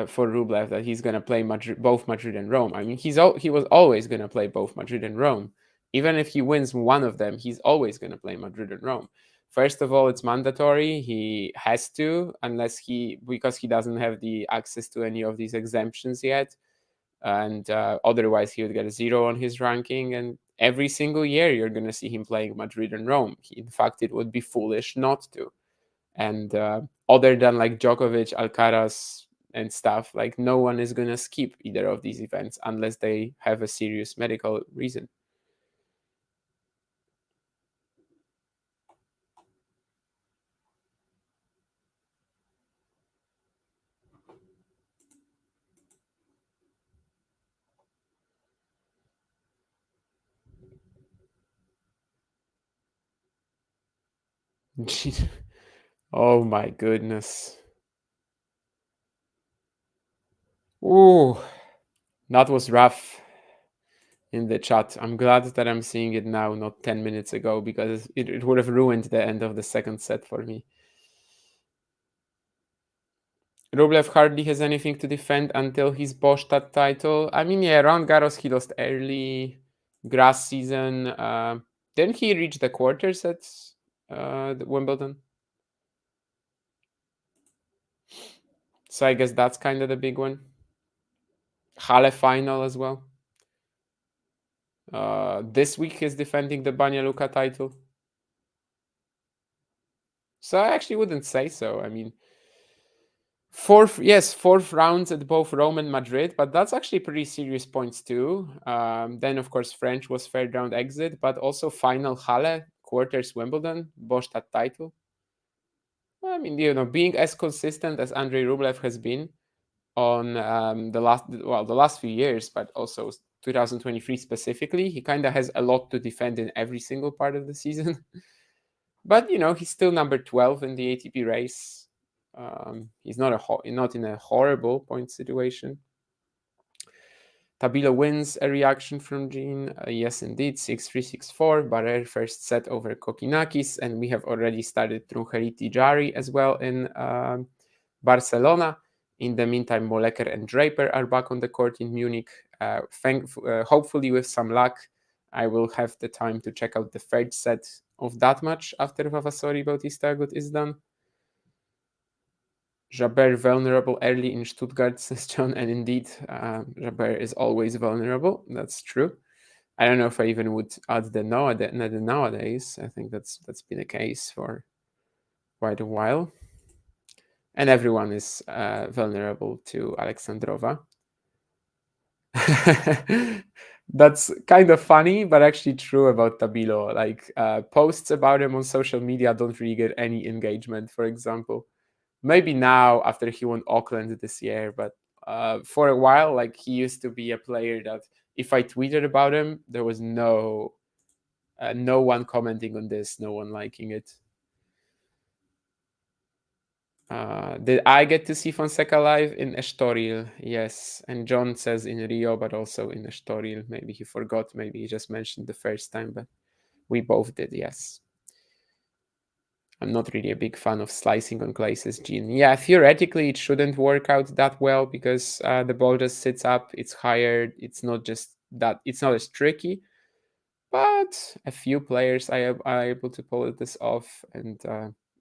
for Rublev that he's gonna play both Madrid and Rome. I mean, he was always gonna play both Madrid and Rome. Even if he wins one of them, he's always gonna play Madrid and Rome. First of all, it's mandatory. He has to, because he doesn't have the access to any of these exemptions yet, and otherwise he would get a 0 on his ranking. And every single year, you're gonna see him playing Madrid and Rome. In fact, it would be foolish not to. And other than like Djokovic, Alcaraz, and stuff, like no one is gonna skip either of these events unless they have a serious medical reason. Oh my goodness. Ooh, that was rough in the chat. I'm glad that I'm seeing it now, not 10 minutes ago, because it would have ruined the end of the second set for me. Rublev hardly has anything to defend until his Bostad title. I mean, yeah, Roland Garros he lost early. Grass season. Didn't he reach the quarters at Wimbledon? So I guess that's kind of the big one. Halle final as well. This week he's defending the Banja Luka title. So I actually wouldn't say so. I mean, fourth rounds at both Rome and Madrid, but that's actually pretty serious points too. Then of course French was third round exit, but also final Halle, quarters Wimbledon, Bostad title. I mean, being as consistent as Andrei Rublev has been on the last few years, but also 2023 specifically, he kind of has a lot to defend in every single part of the season. But he's still number 12 in the ATP race. He's not in a horrible point situation. Tabilo wins. A reaction from Jean. Yes, indeed. 6-3, 6-4. Barrer first set over Kokinakis. And we have already started Truncheriti Jari as well in Barcelona. In the meantime, Moleker and Draper are back on the court in Munich. Hopefully, with some luck, I will have the time to check out the third set of that match after Vavassori Bautista Agut is done. Jabber vulnerable early in Stuttgart, says John, and indeed, Jabber is always vulnerable. That's true. I don't know if I even would add the nowadays. I think that's been the case for quite a while. And everyone is vulnerable to Alexandrova. That's kind of funny, but actually true about Tabilo. Like posts about him on social media don't really get any engagement, for example. Maybe now after he won Auckland this year, but for a while, like he used to be a player that if I tweeted about him, there was no one commenting on this, no one liking it. Did I get to see Fonseca live in Estoril? Yes. And John says in Rio, but also in Estoril. Maybe he forgot. Maybe he just mentioned the first time, but we both did, yes. I'm not really a big fan of slicing on clay, says Jean. Yeah, theoretically, it shouldn't work out that well because the ball just sits up, it's higher. It's not as tricky. But a few players are able to pull this off, and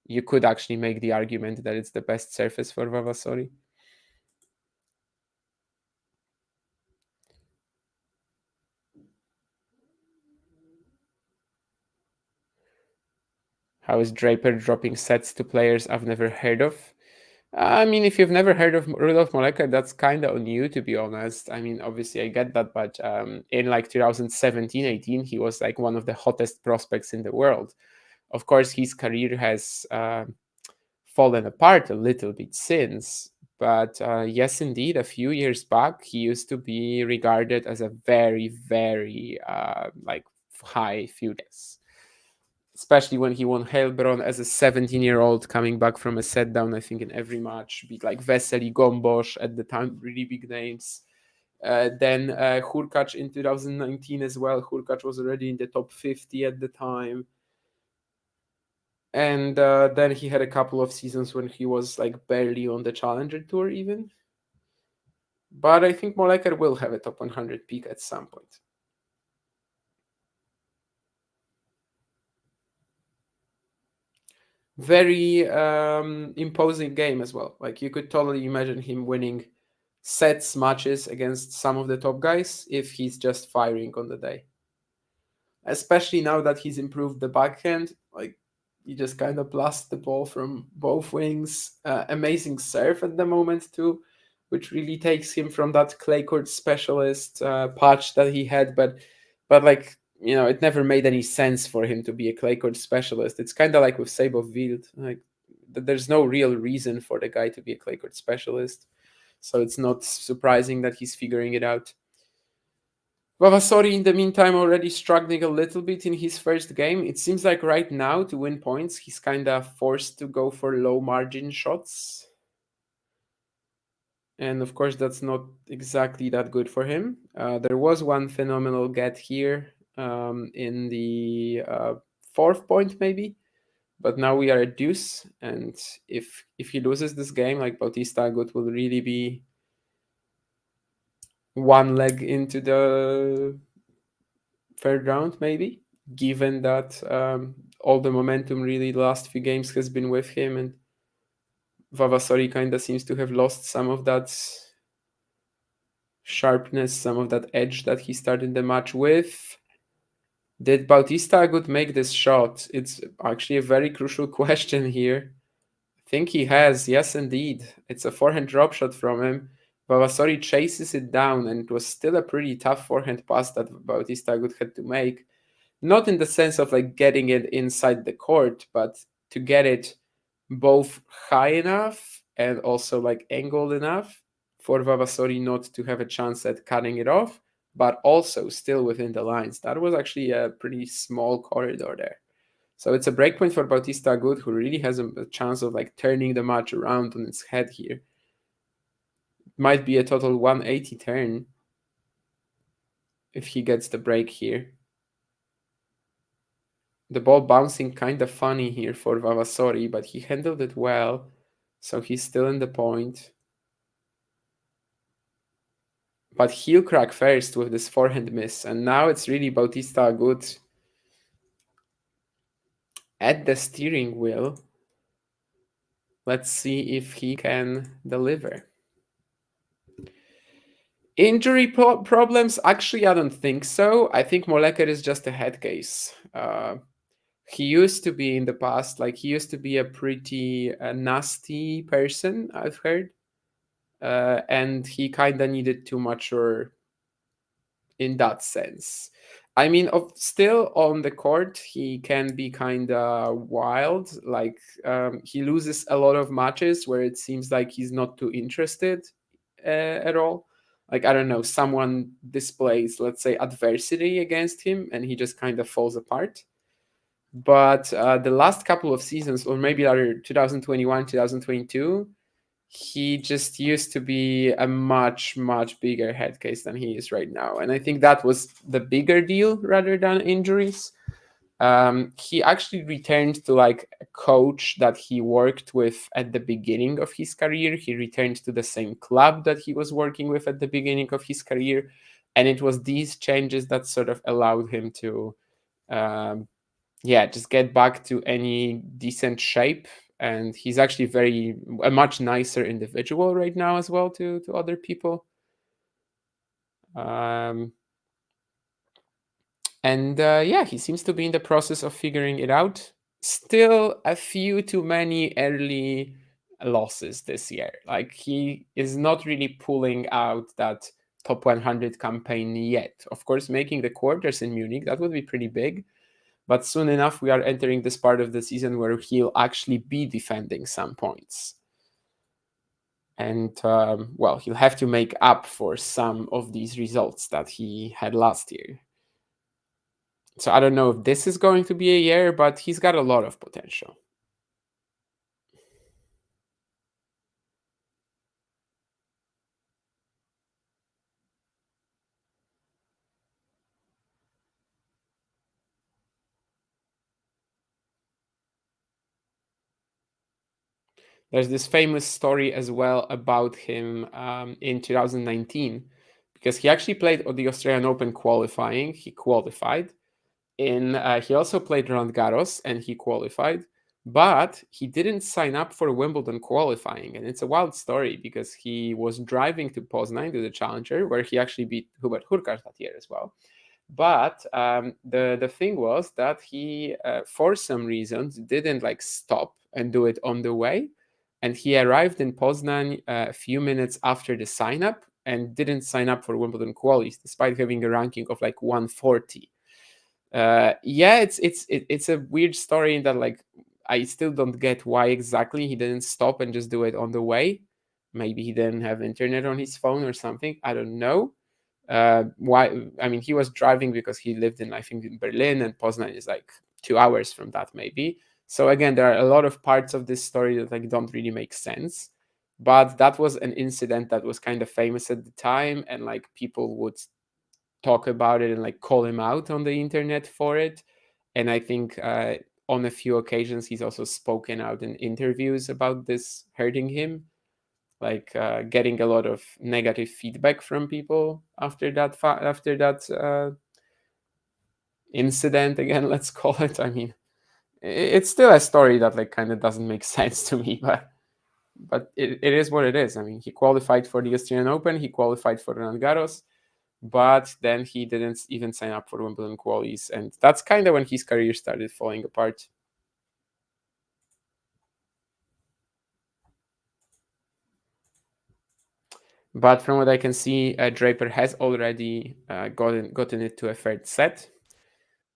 you could actually make the argument that it's the best surface for Vavassori. How is Draper dropping sets to players I've never heard of? I mean, if you've never heard of Rudolf Moleker, that's kind of on you, to be honest. I mean, obviously, I get that, but in like 2017-18, he was like one of the hottest prospects in the world. Of course, his career has fallen apart a little bit since. But yes, indeed, a few years back, he used to be regarded as a very, very like high futurist, especially when he won Heilbronn as a 17-year-old coming back from a set down, I think, in every match, beat like Vesely, Gombosch at the time, really big names. Then Hurkacz in 2019 as well. Hurkacz was already in the top 50 at the time. And then he had a couple of seasons when he was like barely on the Challenger Tour even. But I think Molleker will have a top 100 peak at some point. Very imposing game as well. Like you could totally imagine him winning sets matches against some of the top guys if he's just firing on the day. Especially now that he's improved the backhand, like he just kind of blast the ball from both wings. Amazing serve at the moment too, which really takes him from that clay court specialist patch that he had. But like it never made any sense for him to be a clay court specialist. It's kind of like with Sabov Wild, like there's no real reason for the guy to be a clay court specialist. So it's not surprising that he's figuring it out. Vavassori, in the meantime, already struggling a little bit in his first game. It seems like right now, to win points, he's kind of forced to go for low margin shots. And of course, that's not exactly that good for him. There was one phenomenal get here in the fourth point, maybe. But now we are at deuce. And if he loses this game, like Bautista Agut will really be one leg into the third round, maybe, given that all the momentum really the last few games has been with him, and Vavassori kind of seems to have lost some of that sharpness, some of that edge that he started the match with. Did Bautista Agut make this shot? It's actually a very crucial question here. I think he has, yes, indeed. It's a forehand drop shot from him. Vavassori chases it down, and it was still a pretty tough forehand pass that Bautista Agut had to make. Not in the sense of like getting it inside the court, but to get it both high enough and also like angled enough for Vavassori not to have a chance at cutting it off, but also still within the lines. That was actually a pretty small corridor there. So it's a breakpoint for Bautista Agut, who really has a chance of like turning the match around on its head here. Might be a total 180 turn if he gets the break here. The ball bouncing kind of funny here for Vavassori, but he handled it well, so he's still in the point. But heel crack first with this forehand miss, and now it's really Bautista Agut at the steering wheel. Let's see if he can deliver. Injury problems? Actually, I don't think so. I think Molleker is just a head case. He used to be in the past, like he used to be a pretty nasty person, I've heard. And he kind of needed to mature in that sense. I mean, still on the court, he can be kind of wild. Like he loses a lot of matches where it seems like he's not too interested at all. Like, I don't know, someone displays, let's say, adversity against him and he just kind of falls apart. But the last couple of seasons, or maybe 2021, 2022, he just used to be a much, much bigger head case than he is right now. And I think that was the bigger deal rather than injuries. He actually returned to like a coach that he worked with at the beginning of his career. He returned to the same club that he was working with at the beginning of his career. And it was these changes that sort of allowed him to, just get back to any decent shape. And he's actually a much nicer individual right now as well to other people. He seems to be in the process of figuring it out. Still a few too many early losses this year. Like he is not really pulling out that top 100 campaign yet. Of course, making the quarters in Munich, that would be pretty big. But soon enough, we are entering this part of the season where he'll actually be defending some points. And well, he'll have to make up for some of these results that he had last year. So I don't know if this is going to be a year, but he's got a lot of potential. There's this famous story as well about him in 2019, because he actually played the Australian Open qualifying. He qualified. He also played Roland Garros and he qualified, but he didn't sign up for Wimbledon qualifying. And it's a wild story because he was driving to Poznan to the Challenger, where he actually beat Hubert Hurkacz that year as well. But the thing was that he, for some reasons, didn't like stop and do it on the way, and he arrived in Poznan a few minutes after the sign up and didn't sign up for Wimbledon qualies, despite having a ranking of like 140. Yeah, it's a weird story in that like I still don't get why exactly he didn't stop and just do it on the way. Maybe he didn't have internet on his phone or something. I don't know. Why? I mean, he was driving because he lived in, I think, in Berlin, and Poznan is like 2 hours from that, maybe. So again, there are a lot of parts of this story that like don't really make sense. But that was an incident that was kind of famous at the time, and like people would talk about it and like call him out on the internet for it. And I think on a few occasions he's also spoken out in interviews about this hurting him, like getting a lot of negative feedback from people after that incident again, let's call it. I mean, it's still a story that like kind of doesn't make sense to me, but it is what it is. I mean, he qualified for the Australian Open, he qualified for Roland Garros, but then he didn't even sign up for Wimbledon qualies, and that's kind of when his career started falling apart. But from what I can see, Draper has already gotten it to a third set.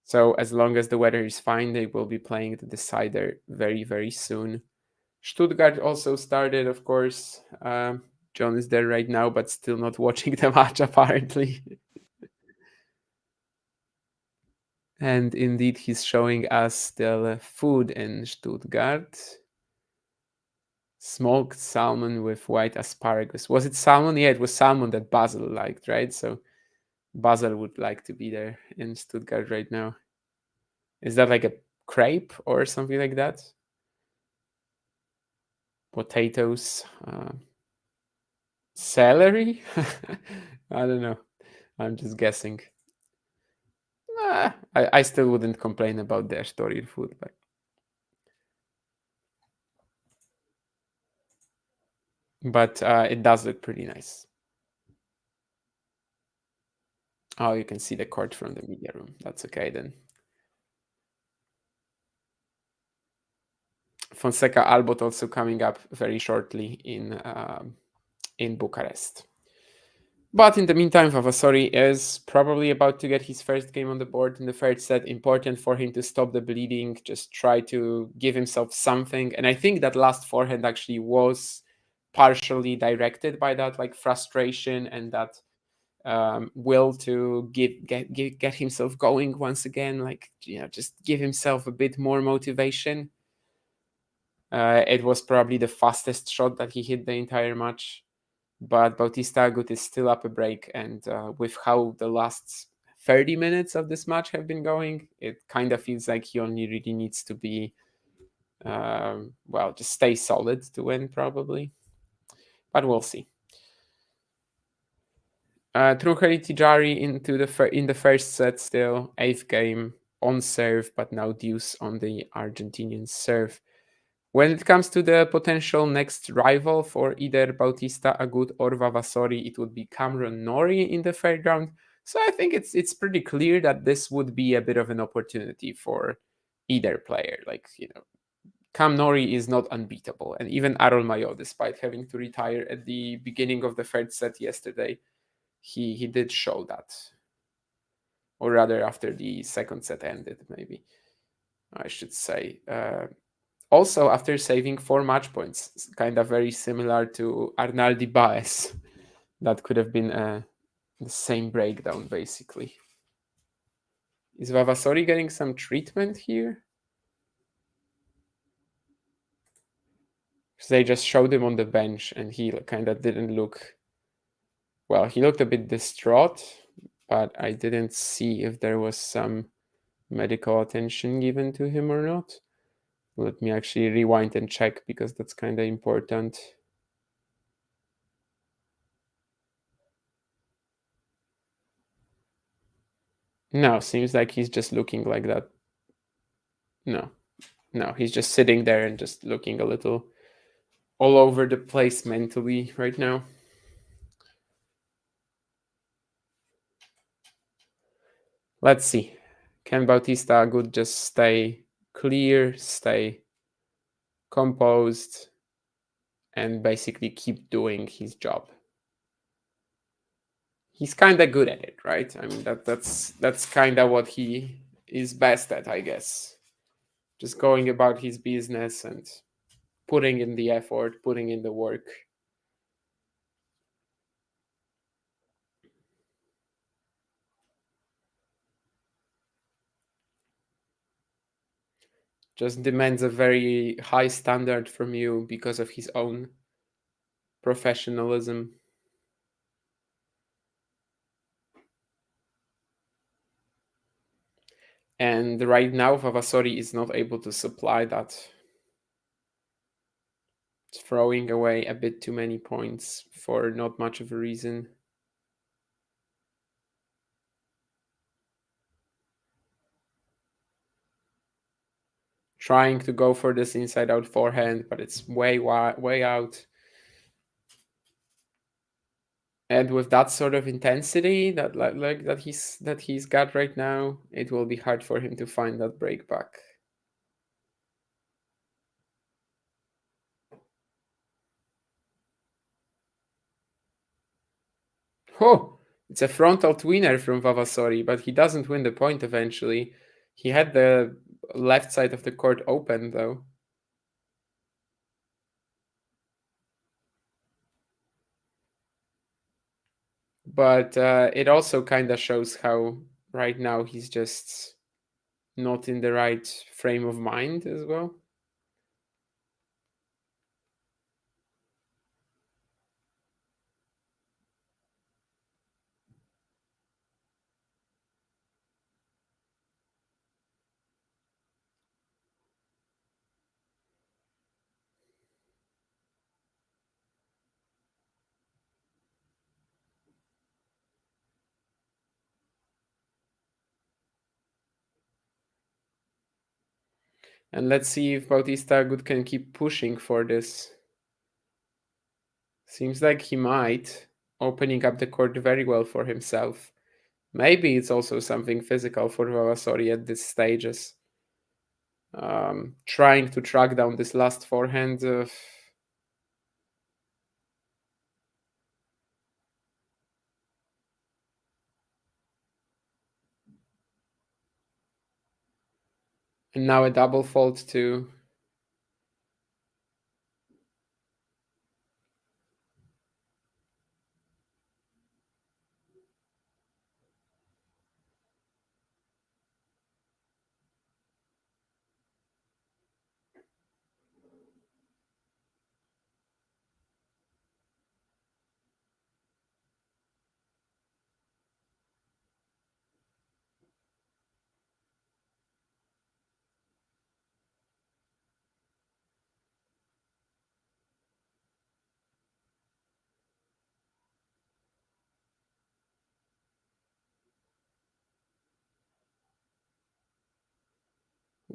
So as long as the weather is fine, they will be playing the decider very, very soon. Stuttgart also started, of course. John is there right now, but still not watching the match, apparently. And indeed, he's showing us the food in Stuttgart. Smoked salmon with white asparagus. Was it salmon? Yeah, it was salmon that Basil liked, right? So Basil would like to be there in Stuttgart right now. Is that like a crepe or something like that? Potatoes, celery? I don't know. I'm just guessing. I still wouldn't complain about their story food, but it does look pretty nice. Oh, you can see the court from the media room. That's okay then. Fonseca Albot also coming up very shortly in Bucharest. But in the meantime, Vavassori is probably about to get his first game on the board in the third set. Important for him to stop the bleeding, just try to give himself something. And I think that last forehand actually was partially directed by that like frustration and that will to get himself going once again. Like, just give himself a bit more motivation. It was probably the fastest shot that he hit the entire match. But Bautista Agut is still up a break, and with how the last 30 minutes of this match have been going, it kind of feels like he only really needs to be, well, just stay solid to win, probably. But we'll see. Trungeri Tijari in the first set still, eighth game on serve, but now deuce on the Argentinian serve. When it comes to the potential next rival for either Bautista Agut or Vavassori, it would be Cameron Norrie in the third round. So I think it's pretty clear that this would be a bit of an opportunity for either player. Like, Cam Norrie is not unbeatable. And even Aaron Mayo, despite having to retire at the beginning of the third set yesterday, he did show that. Or rather after the second set ended, maybe. I should say. Also, after saving 4 match points, it's kind of very similar to Arnaldi Baez. That could have been the same breakdown, basically. Is Vavassori getting some treatment here? Because they just showed him on the bench and he kind of didn't look. Well, he looked a bit distraught, but I didn't see if there was some medical attention given to him or not. Let me actually rewind and check because that's kind of important. No, seems like he's just looking like that. No, no, he's just sitting there and just looking a little all over the place mentally right now. Let's see. Can Bautista Agut just stay clear, stay composed, and basically keep doing his job? He's kind of good at it, right? I mean that's kind of what he is best at, I guess. Just going about his business and putting in the effort, putting in the work. Just demands a very high standard from you because of his own professionalism. And right now, Vavassori is not able to supply that. It's throwing away a bit too many points for not much of a reason. Trying to go for this inside out forehand, but it's way out. And with that sort of intensity that like that he's got right now, it will be hard for him to find that break back. Oh, it's a frontal tweener from Vavassori, but he doesn't win the point eventually. He had the left side of the court open though. But it also kind of shows how right now he's just not in the right frame of mind as well. And let's see if Bautista Agut can keep pushing for this. Seems like he might, opening up the court very well for himself. Maybe it's also something physical for Vavassori at this stages. Trying to track down this last forehand. And now a double fault too.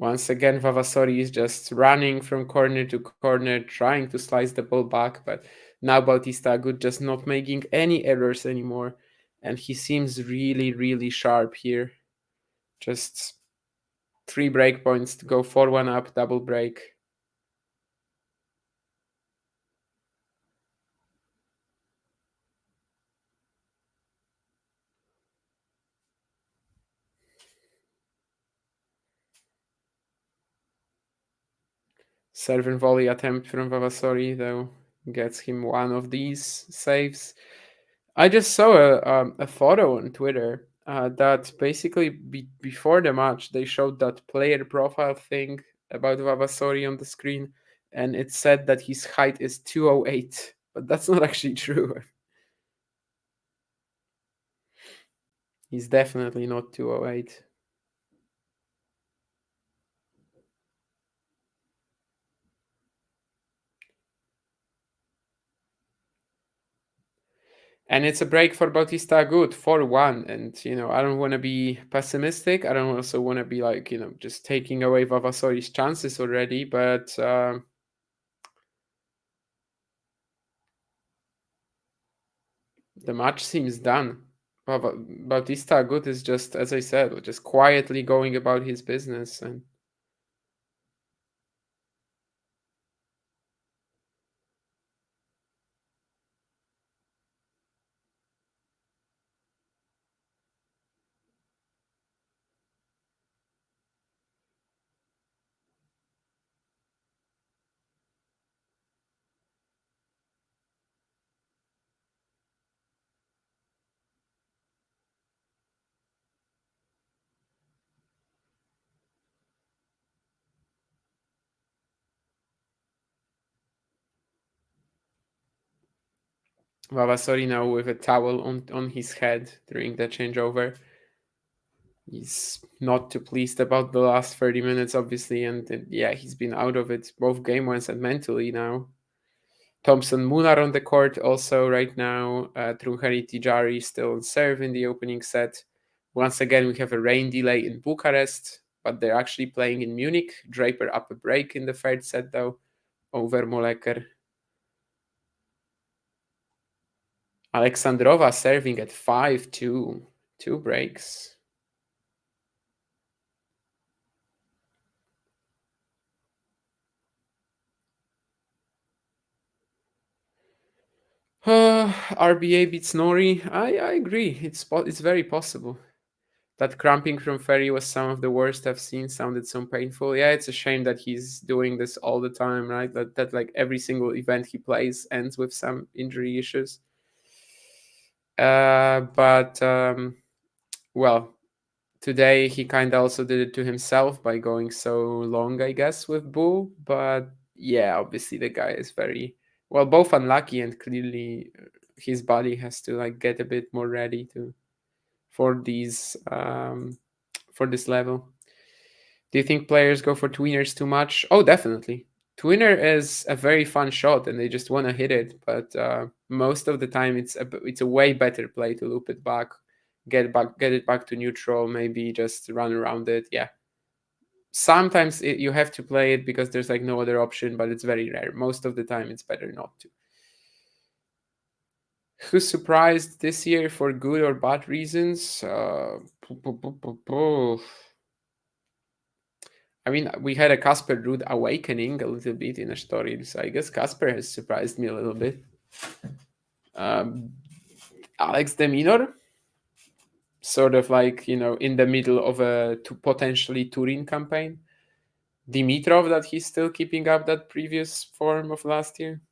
Once again, Vavassori is just running from corner to corner, trying to slice the ball back, but now Bautista Agut just not making any errors anymore. And he seems really, really sharp here. Just 3 break points to go 4-1 up, double break. Serve and volley attempt from Vavassori, though, gets him one of these saves. I just saw a photo on Twitter that basically before the match they showed that player profile thing about Vavassori on the screen, and it said that his height is 208, but that's not actually true. He's definitely not 208. And it's a break for Bautista Agut 4-1. And, I don't want to be pessimistic. I don't also want to be like, just taking away Vavassori's chances already. But the match seems done. Bautista Agut is just, as I said, just quietly going about his business. And Vavassori now with a towel on his head during the changeover. He's not too pleased about the last 30 minutes, obviously. And yeah, he's been out of it both game wise and mentally now. Thompson Munar on the court also right now. Trunheri Tijari still on serve in the opening set. Once again, we have a rain delay in Bucharest, but they're actually playing in Munich. Draper up a break in the third set, though, over Moleker. Alexandrova serving at 5-2. Two breaks. RBA beats Nori. I agree. It's very possible. That cramping from Ferry was some of the worst I've seen. Sounded so painful. Yeah, it's a shame that he's doing this all the time, right? That like every single event he plays ends with some injury issues. But well, today he kind of also did it to himself by going so long, I guess, with Bull. But yeah, obviously the guy is very well, both unlucky and clearly his body has to like get a bit more ready to for these for this level. Do you think players go for tweeners too much? Oh, definitely. Tweener is a very fun shot, and they just want to hit it. But most of the time, it's a way better play to loop it back, get it back to neutral, maybe just run around it. Yeah. Sometimes you have to play it because there's like no other option, but it's very rare. Most of the time, it's better not to. Who's surprised this year for good or bad reasons? I mean, we had a Casper Ruud awakening a little bit in a story, so I guess Casper has surprised me a little bit. Um, Alex de Minor, sort of like, in the middle of a potentially Turin campaign. Dimitrov, that he's still keeping up that previous form of last year.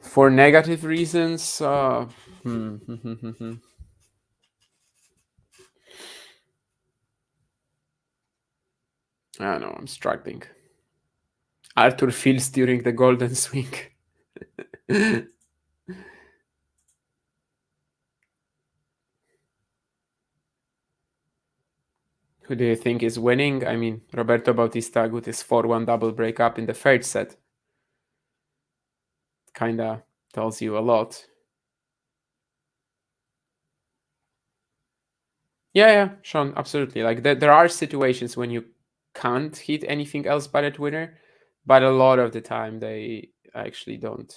For negative reasons, I don't know, I'm struggling. Arthur Fields during the Golden Swing. Who do you think is winning? I mean, Roberto Bautista with his 4-1 double breakup in the third set. Kinda tells you a lot. Yeah, Sean, absolutely. Like there are situations when you can't hit anything else but a winner, but a lot of the time they actually don't.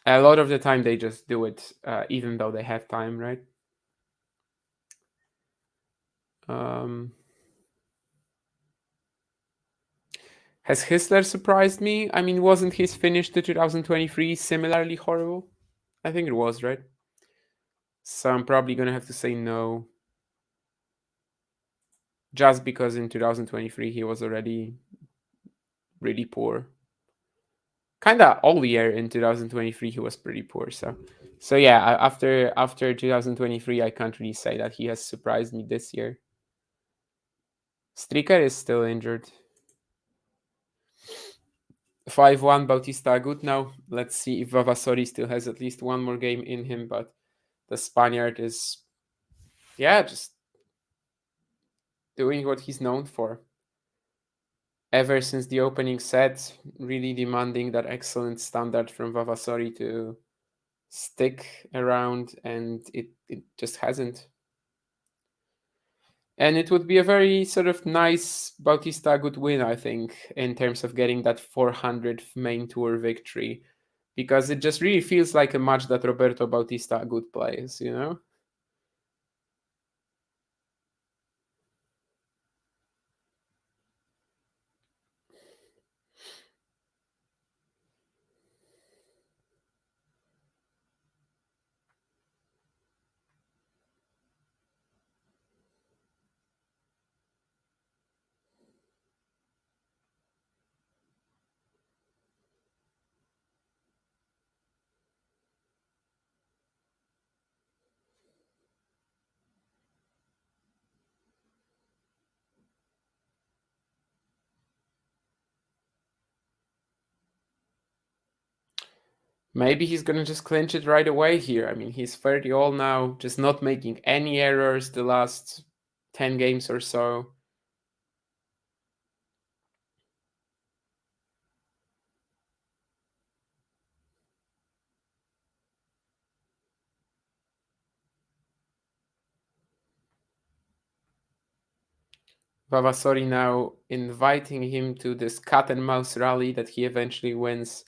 A lot of the time they just do it, even though they have time, right? Um, Has Hisler surprised me? I mean, wasn't his finish to 2023 similarly horrible? I think it was, right? So I'm probably gonna have to say no, just because in 2023 he was already really poor. Kinda all year in 2023 he was pretty poor. So yeah, after 2023 I can't really say that he has surprised me this year. Striker is still injured. 5-1 Bautista Agut now. Let's see if Vavassori still has at least one more game in him, but the Spaniard is, yeah, just doing what he's known for. Ever since the opening set, really demanding that excellent standard from Vavassori to stick around, and it just hasn't. And it would be a very sort of nice Bautista good win, I think, in terms of getting that 400th main tour victory, because it just really feels like a match that Roberto Bautista good plays, you know? Maybe he's gonna just clinch it right away here. I mean, he's 30 all now, just not making any errors the last 10 games or so. Vavassori now inviting him to this cat and mouse rally that he eventually wins,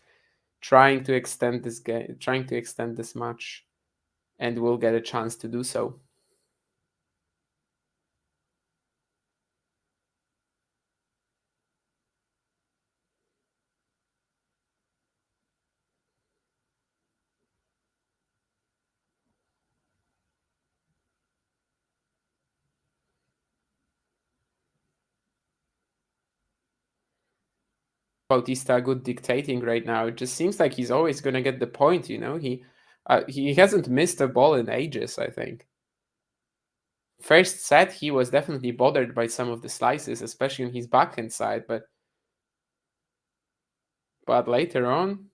trying to extend this game, trying to extend this match, and will get a chance to do so. Bautista good dictating right now. It just seems like he's always gonna get the point. You know, he hasn't missed a ball in ages. I think. First set, he was definitely bothered by some of the slices, especially on his backhand side. But later on,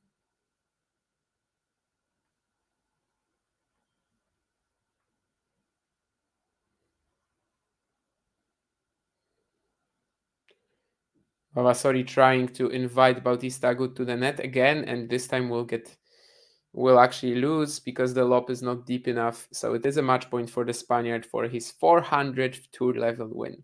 Vavassori trying to invite Bautista good to the net again, and this time will actually lose because the lob is not deep enough. So it is a match point for the Spaniard for his 400th tour level win.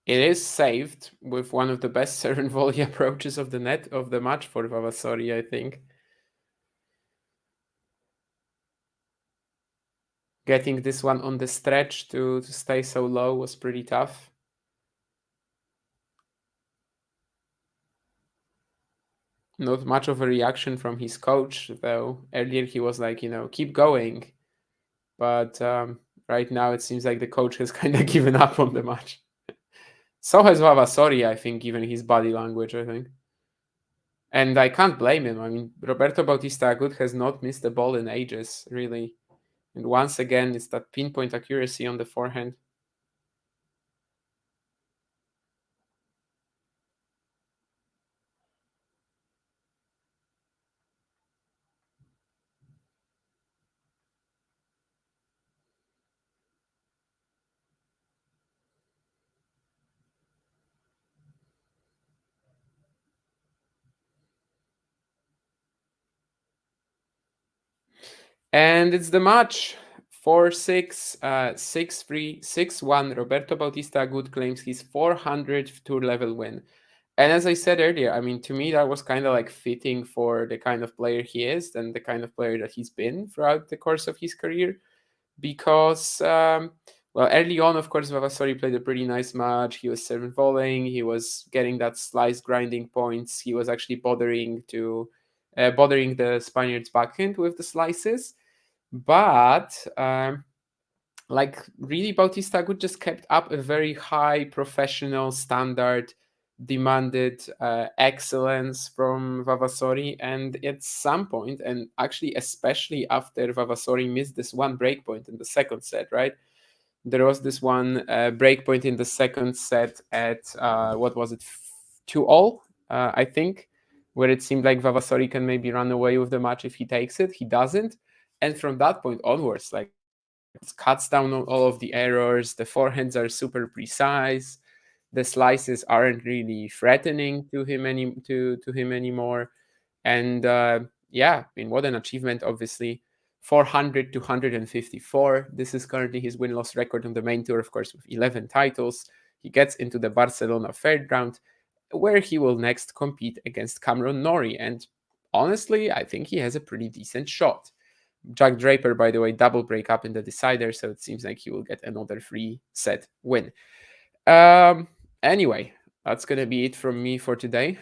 It is saved with one of the best serve and volley approaches of the net of the match for Vavassori, I think. Getting this one on the stretch to stay so low was pretty tough. Not much of a reaction from his coach, though. Earlier he was like, keep going. But right now it seems like the coach has kind of given up on the match. So has Vavassori, I think, given his body language, I think. And I can't blame him. I mean, Roberto Bautista Agut has not missed a ball in ages, really. And once again, it's that pinpoint accuracy on the forehand. And it's the match. 4-6, 6-3, 6-1. Roberto Bautista Agut claims his 400th tour level win. And as I said earlier, I mean, to me, that was kind of like fitting for the kind of player he is and the kind of player that he's been throughout the course of his career. Because, well, early on, of course, Vavassori played a pretty nice match. He was serving volleying. He was getting that slice grinding points. He was actually bothering the Spaniards' backhand with the slices. But like really, Bautista Agut just kept up a very high professional standard, demanded excellence from Vavassori, and at some point, and actually especially after Vavassori missed this one breakpoint in the second set, right? There was this one breakpoint in the second set at what was it, 2-all, I think, where it seemed like Vavassori can maybe run away with the match if he takes it. He doesn't, and from that point onwards, like, it cuts down on all of the errors. The forehands are super precise. The slices aren't really threatening to him anymore. And yeah, I mean, what an achievement! Obviously, 400 to 154. This is currently his win-loss record on the main tour, of course, with 11 titles. He gets into the Barcelona third round, where he will next compete against Cameron Norrie. And honestly, I think he has a pretty decent shot. Jack Draper, by the way, double break up in the decider, so it seems like he will get another 3-set win. Anyway, that's going to be it from me for today.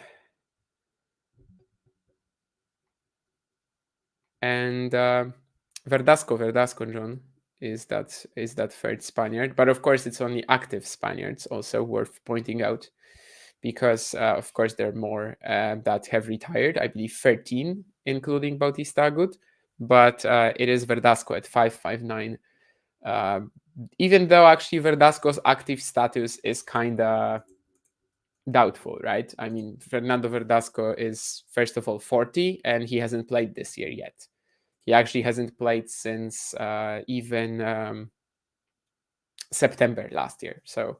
And Verdasco, John, is that third Spaniard. But of course, it's only active Spaniards, also worth pointing out, because, of course, there are more that have retired. I believe 13, including Bautista Agut. But it is Verdasco at 559. Even though actually Verdasco's active status is kind of doubtful, right? I mean, Fernando Verdasco is, first of all, 40, and he hasn't played this year yet. He actually hasn't played since even September last year. So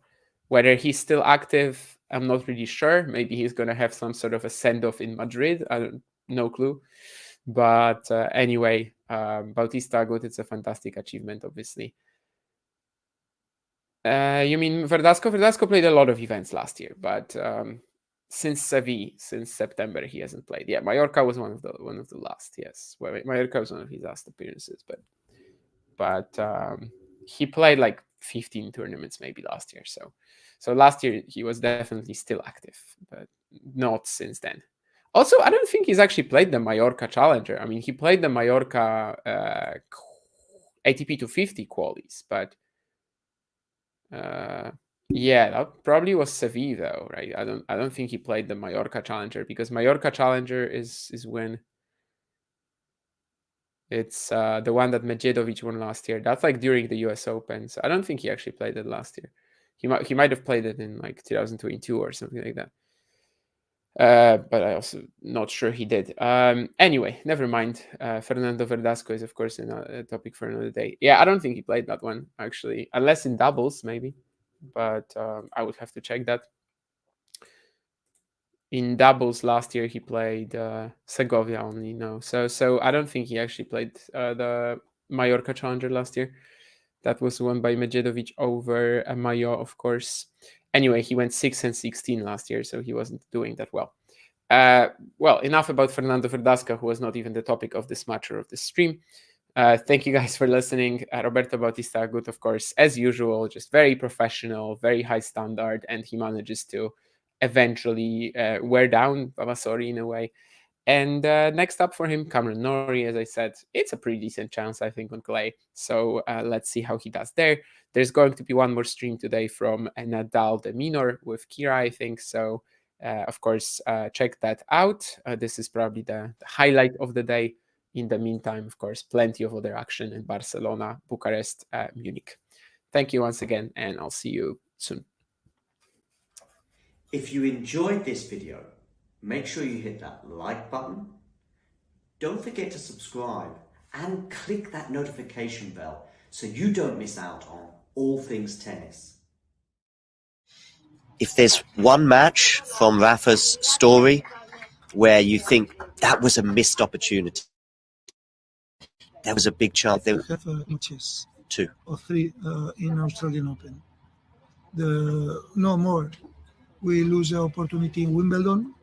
whether he's still active, I'm not really sure. Maybe he's going to have some sort of a send-off in Madrid. No clue. But anyway, Bautista Agut, it's a fantastic achievement, obviously. You mean Verdasco? Verdasco played a lot of events last year, but since Seville, since September, he hasn't played. Yeah, Mallorca was one of the last. Yes, well, Mallorca was one of his last appearances, but he played like 15 tournaments maybe last year. So last year he was definitely still active, but not since then. Also, I don't think he's actually played the Mallorca Challenger. I mean, he played the Mallorca ATP 250 qualies, but yeah, that probably was Seville though, right? I don't think he played the Mallorca Challenger, because Mallorca Challenger is when it's the one that Medjedovic won last year. That's like during the US Open. So I don't think he actually played it last year. He might have played it in like 2022 or something like that. But I also not sure he did. Anyway, never mind. Fernando Verdasco is, of course, a topic for another day. Yeah, I don't think he played that one, actually, unless in doubles, maybe. But I would have to check that. In doubles last year, he played Segovia only. No, so I don't think he actually played the Mallorca Challenger last year. That was won by Medjedovic over Mayo, of course. Anyway, he went 6-16 last year, so he wasn't doing that well. Well, enough about Fernando Verdasco, who was not even the topic of this match or of this stream. Thank you guys for listening. Roberto Bautista Agut, of course, as usual, just very professional, very high standard, and he manages to eventually wear down Vavassori in a way. And next up for him, Cameron Norrie, as I said, it's a pretty decent chance, I think, on clay. So let's see how he does there. There's going to be one more stream today from Nadal de Minor with Kira, I think. So, of course, check that out. This is probably the highlight of the day. In the meantime, of course, plenty of other action in Barcelona, Bucharest, Munich. Thank you once again, and I'll see you soon. If you enjoyed this video, make sure you hit that like button. Don't forget to subscribe and click that notification bell so you don't miss out on all things tennis. If there's one match from Rafa's story where you think that was a missed opportunity, there was a big chance. I have emojis. 2 or 3 in Australian Open. No more. We lose the opportunity in Wimbledon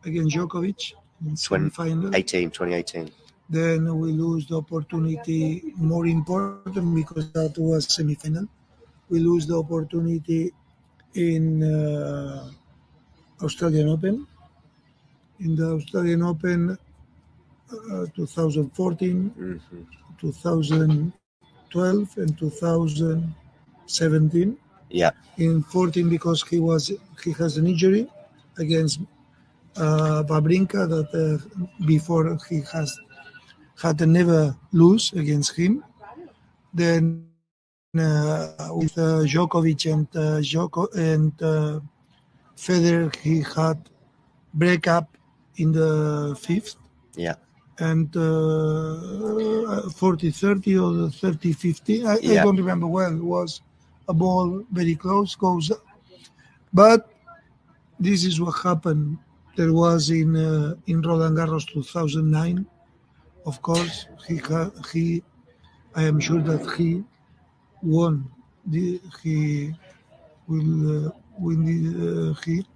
against Djokovic in semi-final. 2018. Then we lose the opportunity, more important because that was semi-final. We lose the opportunity in Australian Open. In the Australian Open 2014, 2012 and 2017. Yeah. In 14 because he has an injury against Wawrinka that before he had never lose against him. Then with Djokovic and Federer, he had breakup in the fifth. Yeah. And 40-30 or 30-50, I don't remember well. It was a ball very close, goes up. But this is what happened. There was in Roland Garros 2009. Of course, he I am sure that he won. He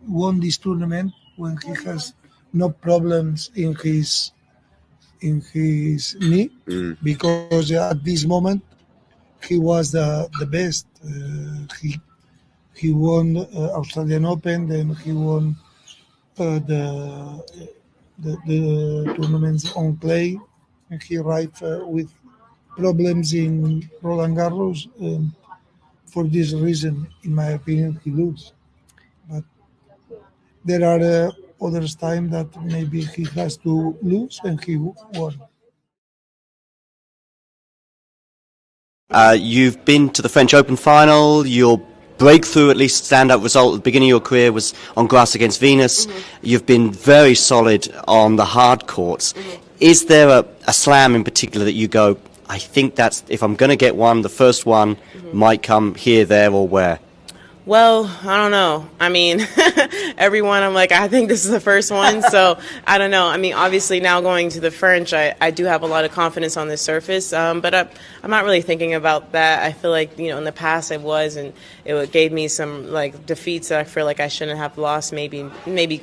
won this tournament when he has no problems in his knee, because at this moment he was the best. He won Australian Open, then he won the tournaments on clay, and he arrived with problems in Roland Garros. For this reason, in my opinion, he lose. But there are others time that maybe he has to lose and he won. You've been to the French Open final. Your breakthrough, at least standout result at the beginning of your career, was on grass against Venus. You've been very solid on the hard courts. Is there a slam in particular that you go, I think that's, if I'm going to get one, the first one might come here, there, or where? Well, I don't know. I mean, everyone, I'm like, I think this is the first one. So I don't know. I mean, obviously now going to the French, I do have a lot of confidence on the surface. But I'm not really thinking about that. I feel like, in the past I was, and it gave me some like defeats that I feel like I shouldn't have lost, maybe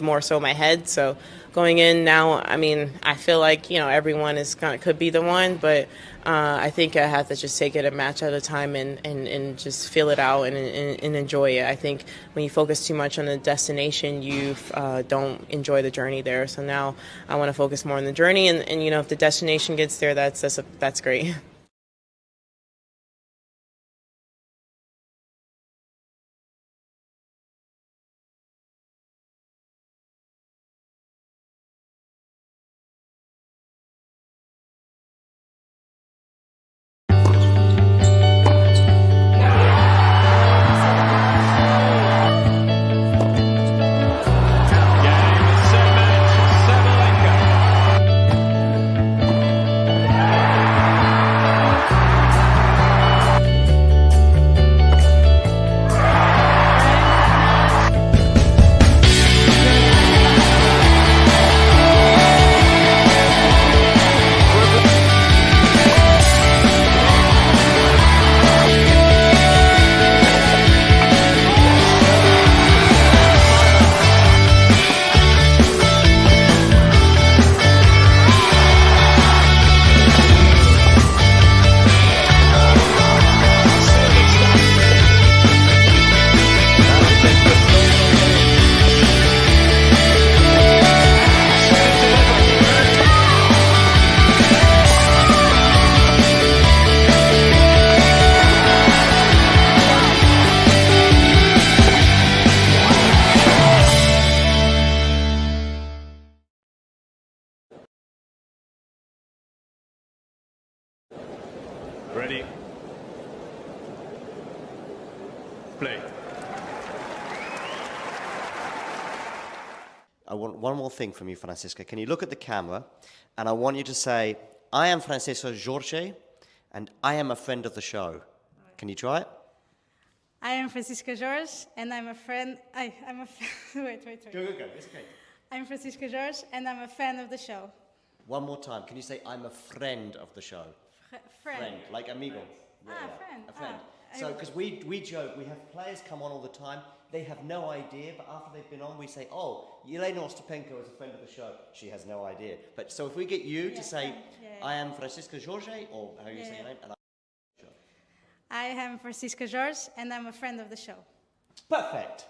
more so my head. So going in now, I mean, I feel like, everyone could be the one, but I think I have to just take it a match at a time and just feel it out and enjoy it. I think when you focus too much on the destination, you don't enjoy the journey there. So now I want to focus more on the journey, and if the destination gets there, that's great. Ready? Play. I want one more thing from you, Francisca. Can you look at the camera, and I want you to say, I am Francisco Jorge, and I am a friend of the show. Can you try it? I am Francisca Jorge, and I'm a friend. I'm a wait. Go. It's okay. I'm Francisca Jorge, and I'm a fan of the show. One more time. Can you say, I'm a friend of the show? Friend. Like amigo. A friend. A friend. Ah, So, because we joke, we have players come on all the time, they have no idea, but after they've been on, we say, oh, Yelena Ostapenko is a friend of the show. She has no idea. But so if we get you to say, I am Francisca Jorge, or how you say your name, and I am Francisca Jorge, and I'm a friend of the show. Perfect.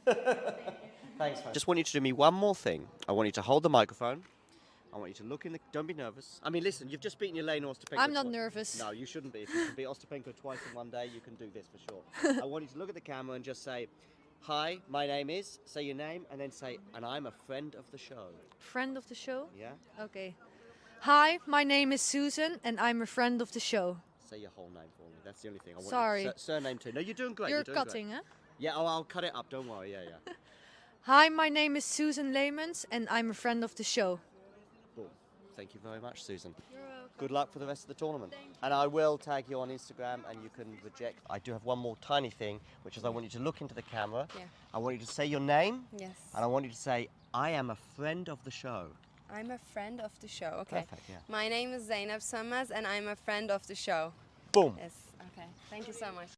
Thanks, Francisca. Just want you to do me one more thing. I want you to hold the microphone. I want you to look in the... Don't be nervous. I mean, listen, you've just beaten Yelena Ostapenko. I'm not nervous. No, you shouldn't be. If you can beat Ostapenko twice in one day, you can do this for sure. I want you to look at the camera and just say, hi, my name is, say your name, and then say, and I'm a friend of the show. Friend of the show? Yeah? Okay. Hi, my name is Susan, and I'm a friend of the show. Say your whole name for me. That's the only thing. I want Sorry. Surname too. No, you're doing great. You're doing cutting, great. huh? Yeah, oh, I'll cut it up. Don't worry. Yeah, yeah. Hi, my name is Susan Leemans, and I'm a friend of the show. Boom. Thank you very much, Susan. You're welcome. Good luck for the rest of the tournament. And I will tag you on Instagram, and you can reject. I do have one more tiny thing, which is I want you to look into the camera. Yeah. I want you to say your name. Yes. And I want you to say, I am a friend of the show. I'm a friend of the show. Okay. Perfect, yeah. My name is Zainab Sammaz and I'm a friend of the show. Boom. Yes. Okay. Thank you so much.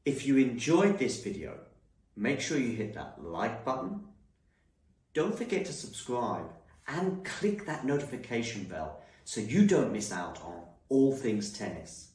If you enjoyed this video, make sure you hit that like button. Don't forget to subscribe and click that notification bell so you don't miss out on all things tennis.